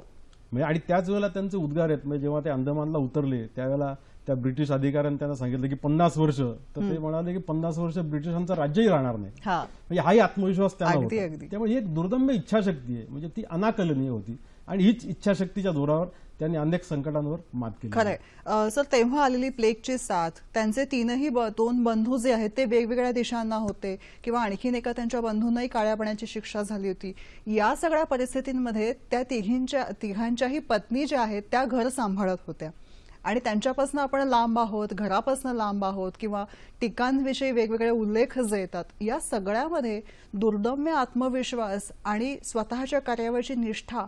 म्हणजे आणि त्याच वेळेला त्यांचे उद्गार आहेत. म्हणजे जेव्हा ते अंदमानला उतरले त्यावेळेला त्या ब्रिटिश अधिकाऱ्यांनी त्यांना सांगितलं की 50 वर्ष, तर ते म्हणाले की 50 वर्ष ब्रिटिशांचं राज्यही राहणार नाही. म्हणजे हाही आत्मविश्वास त्यांना होता. त्यामुळे ही एक दुर्दम्य इच्छाशक्ती आहे, म्हणजे ती अनाकलनीय होती आणि हीच इच्छाशक्तीच्या जोरावर त्यांनी अनेक संकटांवर मात केली. खरंय. सर, तेव्हा आलेली प्लेगची साथ, त्यांचे तीनही दोन बंधू जे आहेत ते वेगवेगळ्या देशांना होते किंवा आणखीन एका त्यांच्या बंधूंनाही काळ्या पाण्याची शिक्षा झाली होती. या सगळ्या परिस्थितींमध्ये त्या तिघांच्याही पत्नी ज्या आहेत त्या घर सांभाळत होत्या आणि त्यांच्यापासून आपण लांब आहोत, घरापासून लांब आहोत किंवा टीकांविषयी वेगवेगळे उल्लेख जे येतात, या सगळ्यामध्ये दुर्दम्य आत्मविश्वास आणि स्वतःच्या कार्यावरची निष्ठा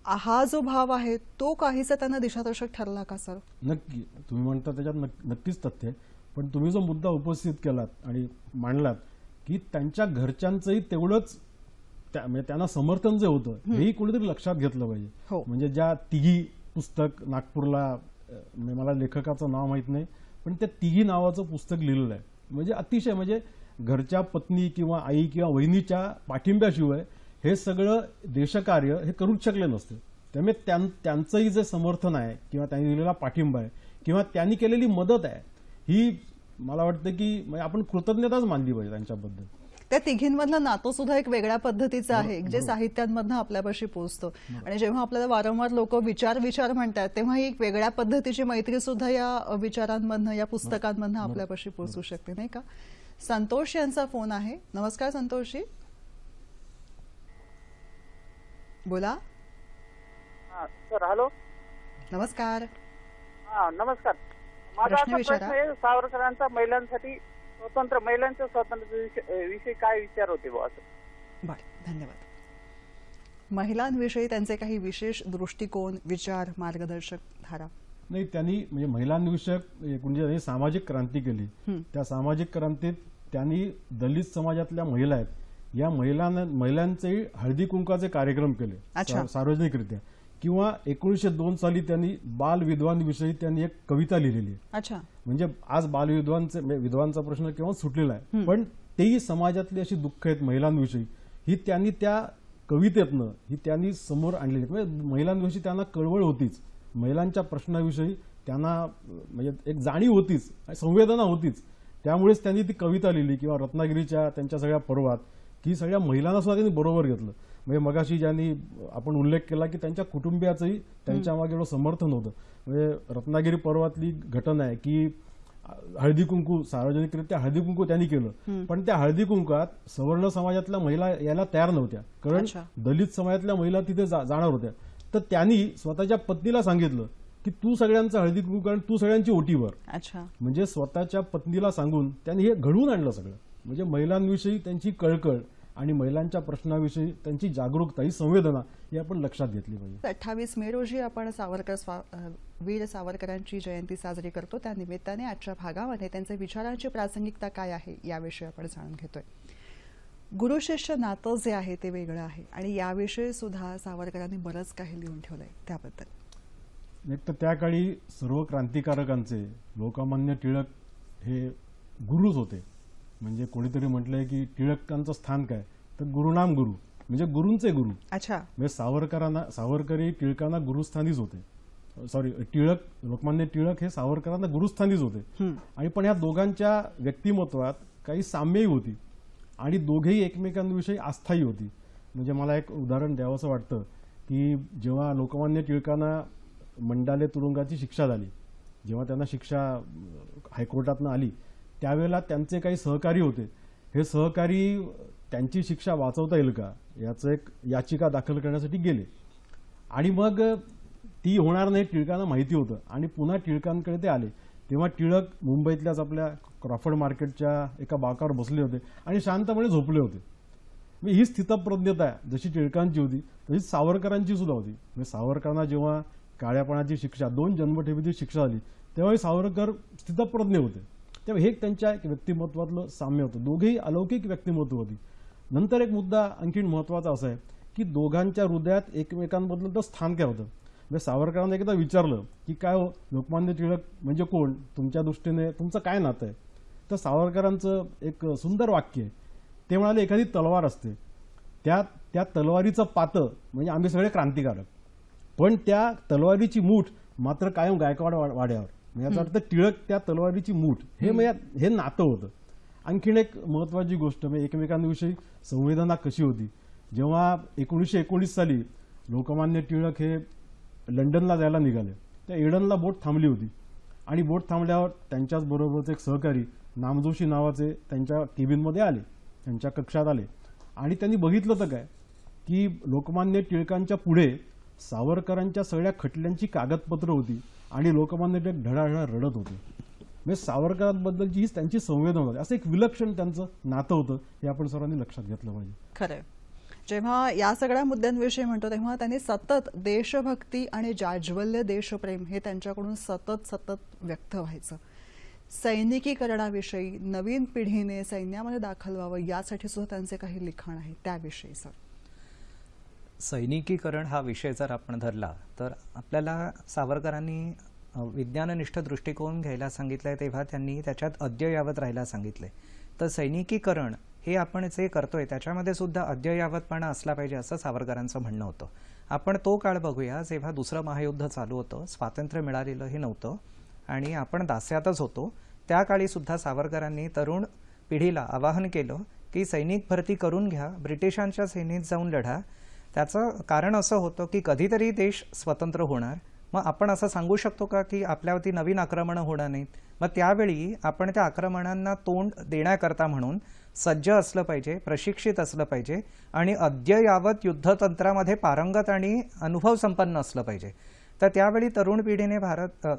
हा जो भाव आहे तो काहीसा त्यांना दिशादर्शक ठरला का सर? नक्की. तुम्ही म्हणता त्याच्यात नक्कीच तथ्य आहे, पण तुम्ही जो मुद्दा उपस्थित केलात आणि मांडलात की त्यांच्या घरच्यांचंही तेवढंच म्हणजे त्यांना समर्थन जे होतं हेही कुठेतरी लक्षात घेतलं पाहिजे. म्हणजे ज्या तिघी पुस्तक नागपूरला, मला लेखकाचं नाव माहित नाही, पण त्या तिघी नावाचं पुस्तक लिहिलेलं आहे. म्हणजे अतिशय म्हणजे घरच्या पत्नी किंवा आई किंवा वहिनीच्या पाठिंब्याशिवाय हे सगळं देशकार्य हे करूच शकले नसते. त्यामुळे त्यांचंही जे समर्थन आहे किंवा त्यांनी दिलेला पाठिंबा आहे किंवा त्यांनी केलेली मदत आहे ही मला वाटतं की आपण कृतज्ञताच मानली पाहिजे त्यांच्याबद्दल. त्या तिघींमधलं नातं सुद्धा एक वेगळ्या पद्धतीचं आहे जे साहित्यांमधनं आपल्यापाशी पोहोचतं. आणि जेव्हा आपल्याला वारंवार लोक विचार म्हणतात तेव्हा ही एक वेगळ्या पद्धतीची मैत्री सुद्धा या विचारांमधनं, या पुस्तकांमधनं आपल्यापाशी पोहोचू शकते, नाही का? संतोष यांचा फोन आहे. नमस्कार संतोषजी, बोला. Sir, hello. नमस्कार. नमस्कार. माझा असा प्रश्न आहे, सावरकरांचा महिलांच्या स्वातंत्र्य विषयी काय विचार होते बुवा असं? बरं, धन्यवाद. महिलांविषयी त्यांचे काही विशेष दृष्टिकोन, विचार, मार्गदर्शक धारा? नाही, त्यांनी म्हणजे महिलांविषयक म्हणजे सामाजिक क्रांती केली. त्या सामाजिक क्रांतीत त्यांनी दलित समाजातल्या महिला आहेत या महिलांचे हळदी कुंकाचे कार्यक्रम केले अच्छा. सार्वजनिकरित्या. किंवा 1902 साली त्यांनी बाल विद्वान विषयी त्यांनी एक कविता लिहिलेली आहे. अच्छा. म्हणजे आज बाल विद्वांचा प्रश्न केव्हा सुटलेला आहे, पण तेही समाजातली अशी दुःख आहेत महिलांविषयी ही त्यांनी त्या कवितेतनं ही त्यांनी समोर आणलेली. म्हणजे महिलांविषयी त्यांना कळवळ होतीच, महिलांच्या प्रश्नाविषयी त्यांना म्हणजे एक जाणीव होतीच, संवेदना होतीच. त्यामुळेच त्यांनी ती कविता लिहिली. किंवा रत्नागिरीच्या त्यांच्या सगळ्या पर्वात की सगळ्या महिलांना सुद्धा त्यांनी बरोबर घेतलं. म्हणजे मगाशी ज्यांनी आपण उल्लेख केला की त्यांच्या कुटुंबियाचंही त्यांच्या मागे एवढं समर्थन होतं. म्हणजे रत्नागिरी पर्वातली घटना आहे की हळदी कुंकू सार्वजनिकरित्या हळदी कुंकू त्यांनी केलं, पण त्या हळदी कुंकात सवर्ण समाजातल्या महिला यायला तयार नव्हत्या, कारण दलित समाजातल्या महिला तिथे जाणार होत्या. तर त्यांनी स्वतःच्या पत्नीला सांगितलं की तू सगळ्यांचं हळदी कुंकू कारण तू सगळ्यांची ओटी भर. अच्छा. म्हणजे स्वतःच्या पत्नीला सांगून त्यांनी हे घडवून आणलं सगळं. म्हणजे महिलांविषयी त्यांची कळकळ आणि महिलांच्या प्रश्नाविषयी त्यांची जागरूकता ही संवेदना ही आपण लक्षात घेतली पाहिजे. 28 मे रोजी आपण वीर सावरकरांची जयंती साजरी करतो. त्या निमित्ताने आजच्या भागामध्ये त्यांच्या विचारांची प्रासंगिकता काय आहे याविषयी आपण जाणून घेतोय. गुरु शिष्य नातं जे आहे ते वेगळं आहे आणि याविषयी सुद्धा सावरकरांनी बरंच काही लिहून ठेवलंय. त्याबद्दल एक तर त्या काळी सर्व क्रांतिकारकांचे लोकमान्य टिळक हे गुरुच होते. म्हणजे कोणीतरी म्हटलंय की टिळकांचं स्थान काय, तर गुरुनाम गुरु म्हणजे गुरूंचे गुरु. अच्छा. म्हणजे सावरकरी टिळकांना गुरुस्थानीच होते. लोकमान्य टिळक हे सावरकरांना गुरुस्थानीच होते. आणि पण या दोघांच्या व्यक्तिमत्वात काही साम्यही होती आणि दोघेही एकमेकांविषयी आस्थाही होती. म्हणजे मला एक उदाहरण द्यावंसं वाटतं की जेव्हा लोकमान्य टिळकांना मंडाले तुरुंगाची शिक्षा झाली, जेव्हा त्यांना शिक्षा हायकोर्टातनं आली, त्यावेळेला त्यांचे काही सहकारी होते. हे सहकारी त्यांची शिक्षा वाचवता येईल का याचं एक याचिका दाखल करण्यासाठी गेले आणि मग ती होणार नाही टिळकांना माहिती होतं. आणि पुन्हा टिळकांकडे ते आले तेव्हा टिळक मुंबईतल्याच आपल्या क्रॉफर्ड मार्केटच्या एका बाकावर बसले होते आणि शांतपणे झोपले होते. ही स्थितप्रज्ञता जशी टिळकांची होती तशीच सावरकरांची सुद्धा होती. म्हणजे सावरकरांना जेव्हा काळ्यापणाची शिक्षा 2 जन्मठेपेची शिक्षा झाली तेव्हा सावरकर स्थितप्रज्ञ होते. तेव्हा हे त्यांच्या एक व्यक्तिमत्वातलं साम्य होतं. दोघेही अलौकिक व्यक्तिमत्व होती. नंतर एक मुद्दा आणखी महत्वाचा असा आहे की दोघांच्या हृदयात एकमेकांबद्दल स्थान काय होतं. म्हणजे सावरकरांना एकदा विचारलं की काय हो लोकमान्य टिळक म्हणजे कोण, तुमच्या दृष्टीने तुमचं काय नातं आहे. तर सावरकरांचं एक सुंदर वाक्य आहे. ते म्हणाले एखादी तलवार असते, त्या तलवारीचं पातं म्हणजे आम्ही सगळे क्रांतिकारक, पण त्या तलवारीची मूठ मात्र कायम गायकवाड वाड्यावर. याचा अर्थ टिळक त्या तलवारीची मूठ हे नातं होतं. आणखीन एक महत्वाची गोष्ट म्हणजे एकमेकांविषयी संवेदना कशी होती. जेव्हा 1919 साली लोकमान्य टिळक हे लंडनला जायला निघाले त्या एडनला बोट थांबली होती आणि बोट थांबल्यावर त्यांच्याच बरोबरच एक सहकारी नामजोशी नावाचे त्यांच्या केबिनमध्ये आले, त्यांच्या कक्षात आले आणि त्यांनी बघितलं तर काय की लोकमान्य टिळकांच्या पुढे सावरकरांच्या सगळ्या खटल्यांची कागदपत्र होती आणि लोकमान्य टिळक ढळाढळ रडत होते. म्हणजे सावरकरांबद्दलची हीच त्यांची संवेदना होती. असं एक विलक्षण त्यांचं नातं होतं हे आपण सर्वांनी लक्षात घेतलं पाहिजे. खरंय. जेव्हा या सगळ्या मुद्द्यांविषयी म्हणतो तेव्हा त्यांनी सतत देशभक्ती आणि जाज्वल्य देशप्रेम हे त्यांच्याकडून सतत व्यक्त व्हायचं. सैनिकीकरणाविषयी नवीन पिढीने सैन्यामध्ये दाखल व्हावं यासाठी सुद्धा त्यांचे काही लिखाण आहे. त्याविषयी सर. सैनिकीकरण हा विषय जर आपण धरला तर आपल्याला सावरकरांनी विज्ञाननिष्ठ दृष्टिकोन घ्यायला सांगितलंय तेव्हा त्यांनी त्याच्यात अद्ययावत राहायला सांगितलंय. तर सैनिकीकरण हे आपण जे करतोय त्याच्यामध्ये सुद्धा अद्ययावतपणा असला पाहिजे असं सावरकरांचं म्हणणं होतं. आपण तो काळ बघूया जेव्हा दुसरं महायुद्ध चालू होतं, स्वातंत्र्य मिळालेलं हे नव्हतं आणि आपण दास्यातच होतो. त्या काळी सुद्धा सावरकरांनी तरुण पिढीला आवाहन केलं की सैनिक भरती करून घ्या, ब्रिटिशांच्या सेनेत जाऊन लढा. त्याचं कारण असं होतं की कधीतरी देश स्वतंत्र होणार, मग आपण असं सांगू शकतो का की आपल्यावरती नवीन आक्रमणं होणार नाहीत. मग त्यावेळी आपण त्या आक्रमणांना तोंड देण्याकरता म्हणून सज्ज असलं पाहिजे, प्रशिक्षित असलं पाहिजे आणि अद्ययावत युद्धतंत्रामध्ये पारंगत आणि अनुभव संपन्न असलं पाहिजे. तर त्यावेळी तरुण पिढीने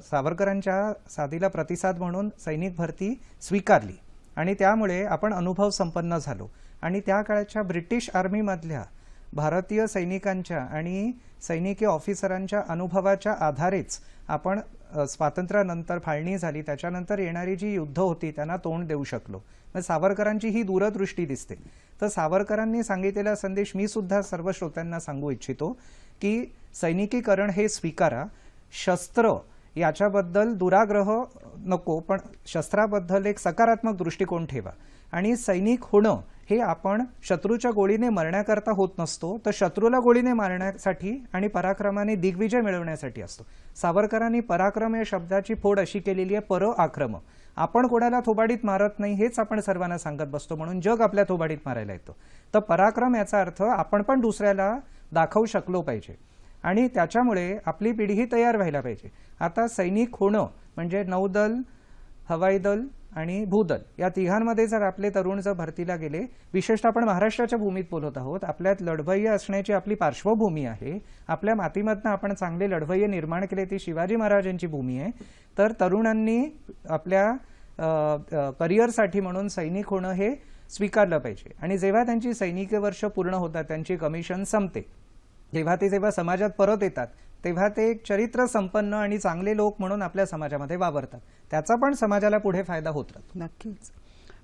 सावरकरांच्या साधीला प्रतिसाद म्हणून सैनिक भरती स्वीकारली आणि त्यामुळे आपण अनुभव संपन्न झालो. आणि त्या काळच्या ब्रिटिश आर्मीमधल्या भारतीय सैनिकांच्या आणि सैनिकी ऑफिसरांच्या अनुभवाच्या आधारेच आपण स्वातंत्र्यानंतर फाळणी झाली त्याच्यानंतर येणारी जी युद्ध होती त्यांना तोंड देऊ शकलो. मग सावरकरांची ही दूरदृष्टी दिसते. तर सावरकरांनी सांगितलेला संदेश मी सुद्धा सर्व श्रोत्यांना सांगू इच्छितो की सैनिकीकरण हे स्वीकारा, शस्त्र याच्याबद्दल दुराग्रह नको, पण शस्त्राबद्दल एक सकारात्मक दृष्टिकोन ठेवा. आणि सैनिक होणं हे आपण शत्रूच्या गोळीने मरण्याकरता होत नसतो, तर शत्रूला गोळीने मारण्यासाठी आणि पराक्रमाने दिग्विजय मिळवण्यासाठी असतो. सावरकरांनी पराक्रम या शब्दाची फोड अशी केलेली आहे, पर आक्रम. आपण कोणाला थोबाडीत मारत नाही हेच आपण सर्वांना सांगत बसतो, म्हणून जग आपल्या थोबाडीत मारायला येतं. तर पराक्रम याचा अर्थ आपण पण दुसऱ्याला दाखवू शकलो पाहिजे आणि त्याच्यामुळे आपली पिढीही तयार व्हायला पाहिजे. आता सैनिक होणं म्हणजे नौदल, हवाई दल आणि भूदल या तिघांमध्ये जर आपले तरुण जर भरतीला गेले, विशेषतः आपण महाराष्ट्राच्या भूमीत बोलत आहोत, आपल्यात लढवय्ये असण्याची आपली पार्श्वभूमी आहे, आपल्या मातीमधनं आपण चांगले लढवय्ये निर्माण केले, ती शिवाजी महाराजांची भूमी आहे. तर तरुणांनी आपल्या करिअरसाठी म्हणून सैनिक होणं हे स्वीकारलं पाहिजे. आणि जेव्हा त्यांची सैनिकी वर्ष पूर्ण होतात, त्यांची कमिशन संपते, तेव्हा ते जेव्हा समाजात परत येतात तेव्हा ते एक चरित्र संपन्न आणि चांगले लोक म्हणून आपल्या समाजामध्ये वावरतात. त्याचा पण समाजाला पुढे फायदा होत राहतो. नक्कीच.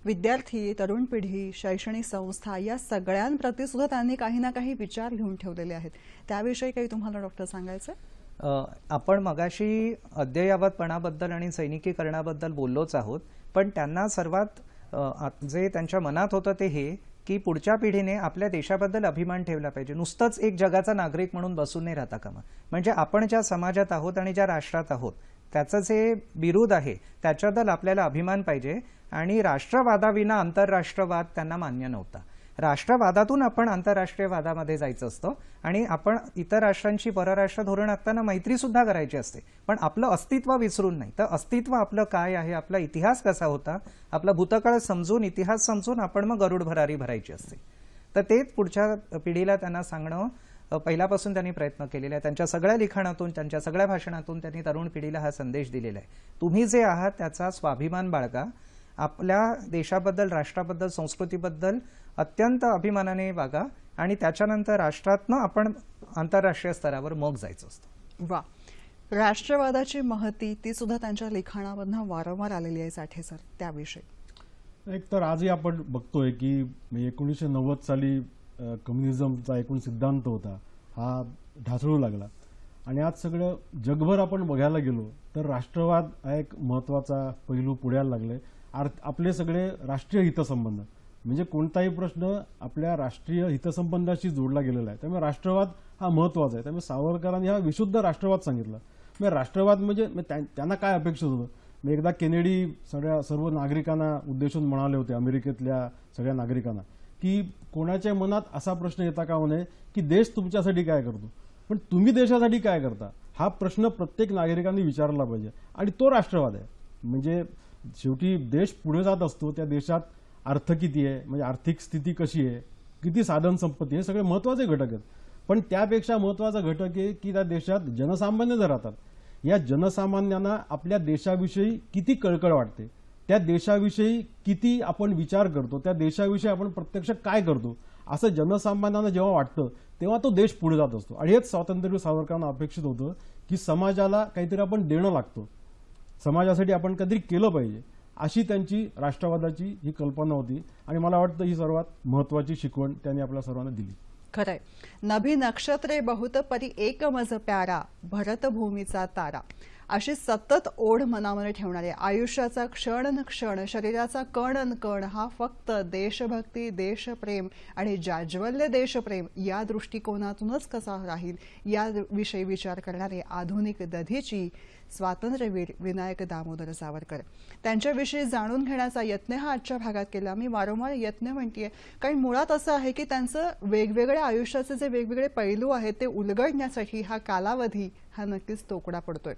विद्यार्थी, तरुण पिढी, शैक्षणिक संस्था या सगळ्यांप्रती सुद्धा त्यांनी काही ना काही विचार घेऊन ठेवलेले आहेत. त्याविषयी काही तुम्हाला डॉक्टर सांगायचं? आपण मगाशी अद्ययावतपणाबद्दल आणि सैनिकीकरणाबद्दल बोललोच आहोत, पण त्यांना सर्वात जे त्यांच्या मनात होतं ते हे की पुढच्या पिढीने आपल्या देशाबद्दल अभिमान ठेवला पाहिजे. नुसतंच एक जगाचा नागरिक म्हणून बसून नाही राहता कामा. म्हणजे आपण ज्या समाजात आहोत आणि ज्या राष्ट्रात आहोत त्याचं जे बिरुद आहे त्याच्याबद्दल आपल्याला अभिमान पाहिजे. आणि राष्ट्रवादाविना आंतरराष्ट्रवाद त्यांना मान्य नव्हता. राष्ट्रवादातून आपण आंतरराष्ट्रीयवादामध्ये जायचं असतं आणि आपण इतर राष्ट्रांची परराष्ट्र धोरण आखताना मैत्री सुद्धा करायची असते, पण आपलं अस्तित्व विसरून नाही. तर अस्तित्व आपलं काय आहे, आपला इतिहास कसा होता, आपला भूतकाळ समजून, इतिहास समजून आपण मग गरुड भरारी भरायची असते. तर तेच पुढच्या पिढीला त्यांना सांगणं पहिल्यापासून त्यांनी प्रयत्न केलेला आहे. त्यांच्या सगळ्या लिखाणातून, त्यांच्या सगळ्या भाषणातून त्यांनी तरुण पिढीला हा संदेश दिलेला आहे. तुम्ही जे आहात त्याचा स्वाभिमान बाळगा, आपल्या देशाबद्दल, राष्ट्राबद्दल, संस्कृतीबद्दल अत्यंत अभिमानाने वागा आणि त्याच्यानंतर राष्ट्रातनं आपण आंतरराष्ट्रीय स्तरावर मग जायचं असतं. वा. राष्ट्रवादाची महती ती सुद्धा त्यांच्या लिखाणामधनं वारंवार आलेली आहे साठे सर, त्याविषयी? एक तर आजही आपण बघतोय की 1990 साली कम्युनिझमचा एकूण सिद्धांत होता हा ढासळू लागला आणि आज सगळं जगभर आपण बघायला गेलो तर राष्ट्रवाद हा एक महत्वाचा पैलू पुढ्याला लागले. आपले सगळे राष्ट्रीय हितसंबंध म्हणजे कोणताही प्रश्न आपल्या राष्ट्रीय हितसंबंधाशी जोडला गेलेला आहे. त्यामुळे राष्ट्रवाद हा महत्वाचा आहे. त्यामुळे सावरकरांनी हा विशुद्ध राष्ट्रवाद सांगितला. म्हणजे राष्ट्रवाद म्हणजे त्यांना काय अपेक्षित होतं. मी एकदा केनेडी सर्व नागरिकांना उद्देशून म्हणाले होते, अमेरिकेतल्या सगळ्या नागरिकांना, की कोणाच्या मनात असा प्रश्न येता कामा नये की देश तुमच्यासाठी काय करतो, पण तुम्ही देशासाठी काय करता, हा प्रश्न प्रत्येक नागरिकांनी विचारला पाहिजे. आणि तो राष्ट्रवाद आहे. म्हणजे शेवटी देश पुढे जात असतो, त्या देशात अर्थ किती आहे, म्हणजे आर्थिक स्थिती कशी आहे, किती साधन संपत्ती, हे सगळे महत्वाचे घटक आहेत. पण त्यापेक्षा महत्वाचा घटक आहे की त्या देशात जनसामान्य जर राहतात, या जनसामान्यांना आपल्या देशाविषयी किती कळकळ वाटते, त्या देशाविषयी किती आपण विचार करतो, त्या देशाविषयी आपण प्रत्यक्ष काय करतो, असं जनसामान्यांना जेव्हा वाटतं तेव्हा तो देश पुढे जात असतो. आणि हेच स्वातंत्र्यवीर सावरकरांना अपेक्षित होतं की समाजाला काहीतरी आपण देणं लागतो, समाजासाठी आपण काहीतरी केलं पाहिजे, अशी त्यांची राष्ट्रवादाची ही कल्पना होती. आणि मला वाटतं ही सर्वात महत्वाची शिकवण त्यांनी आपल्या सर्वांना दिली. खरंय. नभी नक्षत्रे बहुत परी एक मज प्यारा, भरतभूमीचा तारा, अशी सतत ओढ मनामध्ये ठेवणारे, आयुष्याचा क्षण न क्षण, शरीराचा कण न कण हा फक्त देशभक्ती, देशप्रेम आणि जाज्वल्य देशप्रेम या दृष्टिकोनातूनच कसा राहील याविषयी विचार करणारे आधुनिक दधीची स्वातंत्र्यवीर विनायक दामोदर सावरकर. त्यांच्याविषयी जाणून घेण्याचा यत्न हा आजच्या भागात केला. मी वारंवार यत्न म्हणतेय कारण मुळात असं आहे की त्यांचं वेगवेगळ्या आयुष्याचे जे वेगवेगळे पैलू आहेत ते उलगडण्यासाठी हा कालावधी हा नक्कीच तोकडा पडतोय.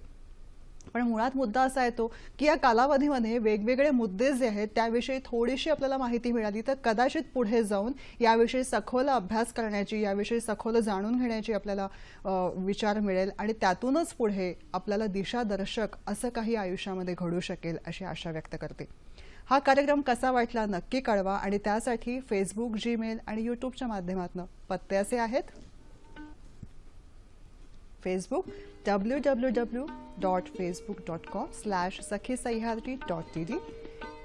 पण मुळात मुद्दा असा येतो की या कालावधीमध्ये वेगवेगळे मुद्दे जे आहेत त्याविषयी थोडीशी आपल्याला माहिती मिळाली तर कदाचित पुढे जाऊन याविषयी सखोल अभ्यास करण्याची, याविषयी सखोल जाणून घेण्याची आपल्याला विचार मिळेल आणि त्यातूनच पुढे आपल्याला दिशादर्शक असं काही आयुष्यामध्ये घडू शकेल अशी आशा व्यक्त करते. हा कार्यक्रम कसा वाटला नक्की कळवा आणि त्यासाठी फेसबुक, जीमेल आणि यूट्यूबच्या माध्यमातून पत्ते असे आहेत. फेसबुक www.facebook.com/sakhisayhadri.tv,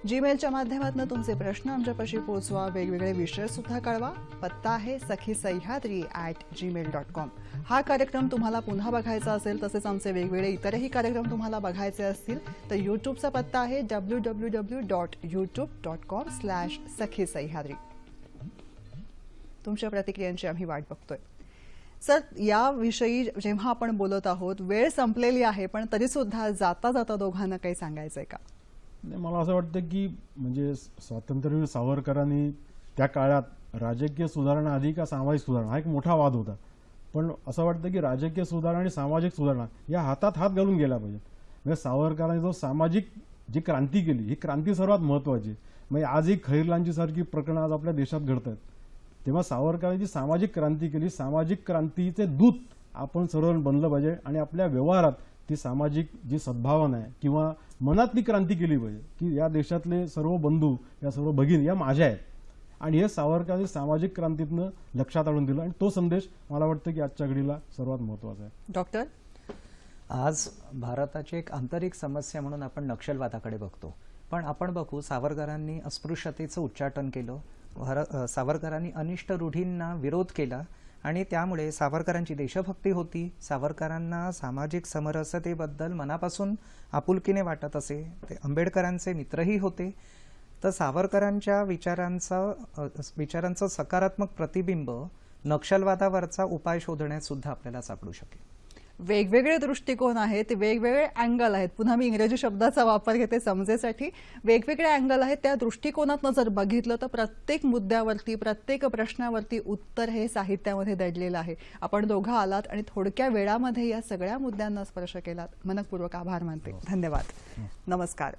जीमेलच्या माध्यमातून तुमचे प्रश्न आमच्यापाशी पोहोचवा. वेगवेगळे विषय सुद्धा कळवा. पत्ता आहे sakhisayhadri@gmail.com. हा कार्यक्रम तुम्हाला पुन्हा बघायचा असेल, तसेच आमचे वेगवेगळे इतरही कार्यक्रम तुम्हाला बघायचे असतील तर यूट्यूबचा पत्ता आहे www.youtube.com/sakhisayhadri. तुमच्या प्रतिक्रियांची आम्ही वाट बघतोय. सर, याविषयी जेव्हा आपण बोलत आहोत, वेळ संपलेली आहे, पण तरी सुद्धा जाता जाता दोघांना काही सांगायचंय का? मला असं वाटतं की म्हणजे स्वातंत्र्यवीर सावरकरांनी त्या काळात राजकीय सुधारणा आधी का सामाजिक सुधारणा हा एक मोठा वाद होता. पण असं वाटतं की राजकीय सुधारणा आणि सामाजिक सुधारणा या हातात हात घालून गेल्या पाहिजेत. म्हणजे सावरकरांनी जो सामाजिक जी क्रांती केली, ही क्रांती सर्वात महत्वाची. म्हणजे आजही खैरलांची सारखी प्रकरणं आज आपल्या देशात घडत आहेत. तेव्हा सावरकरांची सामाजिक क्रांती केली, सामाजिक क्रांतीचे दूत आपण सर्वजण बनलं पाहिजे आणि आपल्या व्यवहारात ती सामाजिक जी सद्भावना आहे किंवा मनातली क्रांती केली पाहिजे की या देशातले सर्व बंधू, या सर्व भगिनी या माझ्या आहेत. आणि हे सावरकरांनी सामाजिक क्रांतीतनं लक्षात आणून दिलं आणि तो संदेश मला वाटतं की आजच्या घडीला सर्वात महत्वाचा आहे. डॉक्टर, आज भारताची एक आंतरिक समस्या म्हणून आपण नक्षलवादाकडे बघतो, पण आपण बघू सावरकरांनी अस्पृश्यतेचं उच्चाटन केलं. सावरकरांनी अनिष्ट रूढींना विरोध केला आणि त्यामुळे सावरकरांची देशभक्ती होती. सावरकरांना सामाजिक समरसतेबद्दल मनापासून आपुलकीने वाटत असे. ते आंबेडकरांचे मित्रही होते. तर सावरकरांच्या विचारांचं सकारात्मक प्रतिबिंब नक्षलवादावरचा उपाय शोधण्यात सुद्धा आपल्याला सापडू शकेल. वेगवेगळे दृष्टिकोन आहेत, वेगवेगळे अँगल आहेत. पुन्हा मी इंग्रजी शब्दाचा वापर घेते समजेसाठी. वेगवेगळे अँगल आहेत. त्या दृष्टिकोनातनं जर बघितलं तर प्रत्येक मुद्द्यावरती, प्रत्येक प्रश्नावरती उत्तर हे साहित्यामध्ये दडलेलं आहे. आपण दोघं आलात आणि थोडक्या वेळामध्ये या सगळ्या मुद्द्यांना स्पर्श केलात. मनपूर्वक आभार मानते. धन्यवाद. नमस्कार.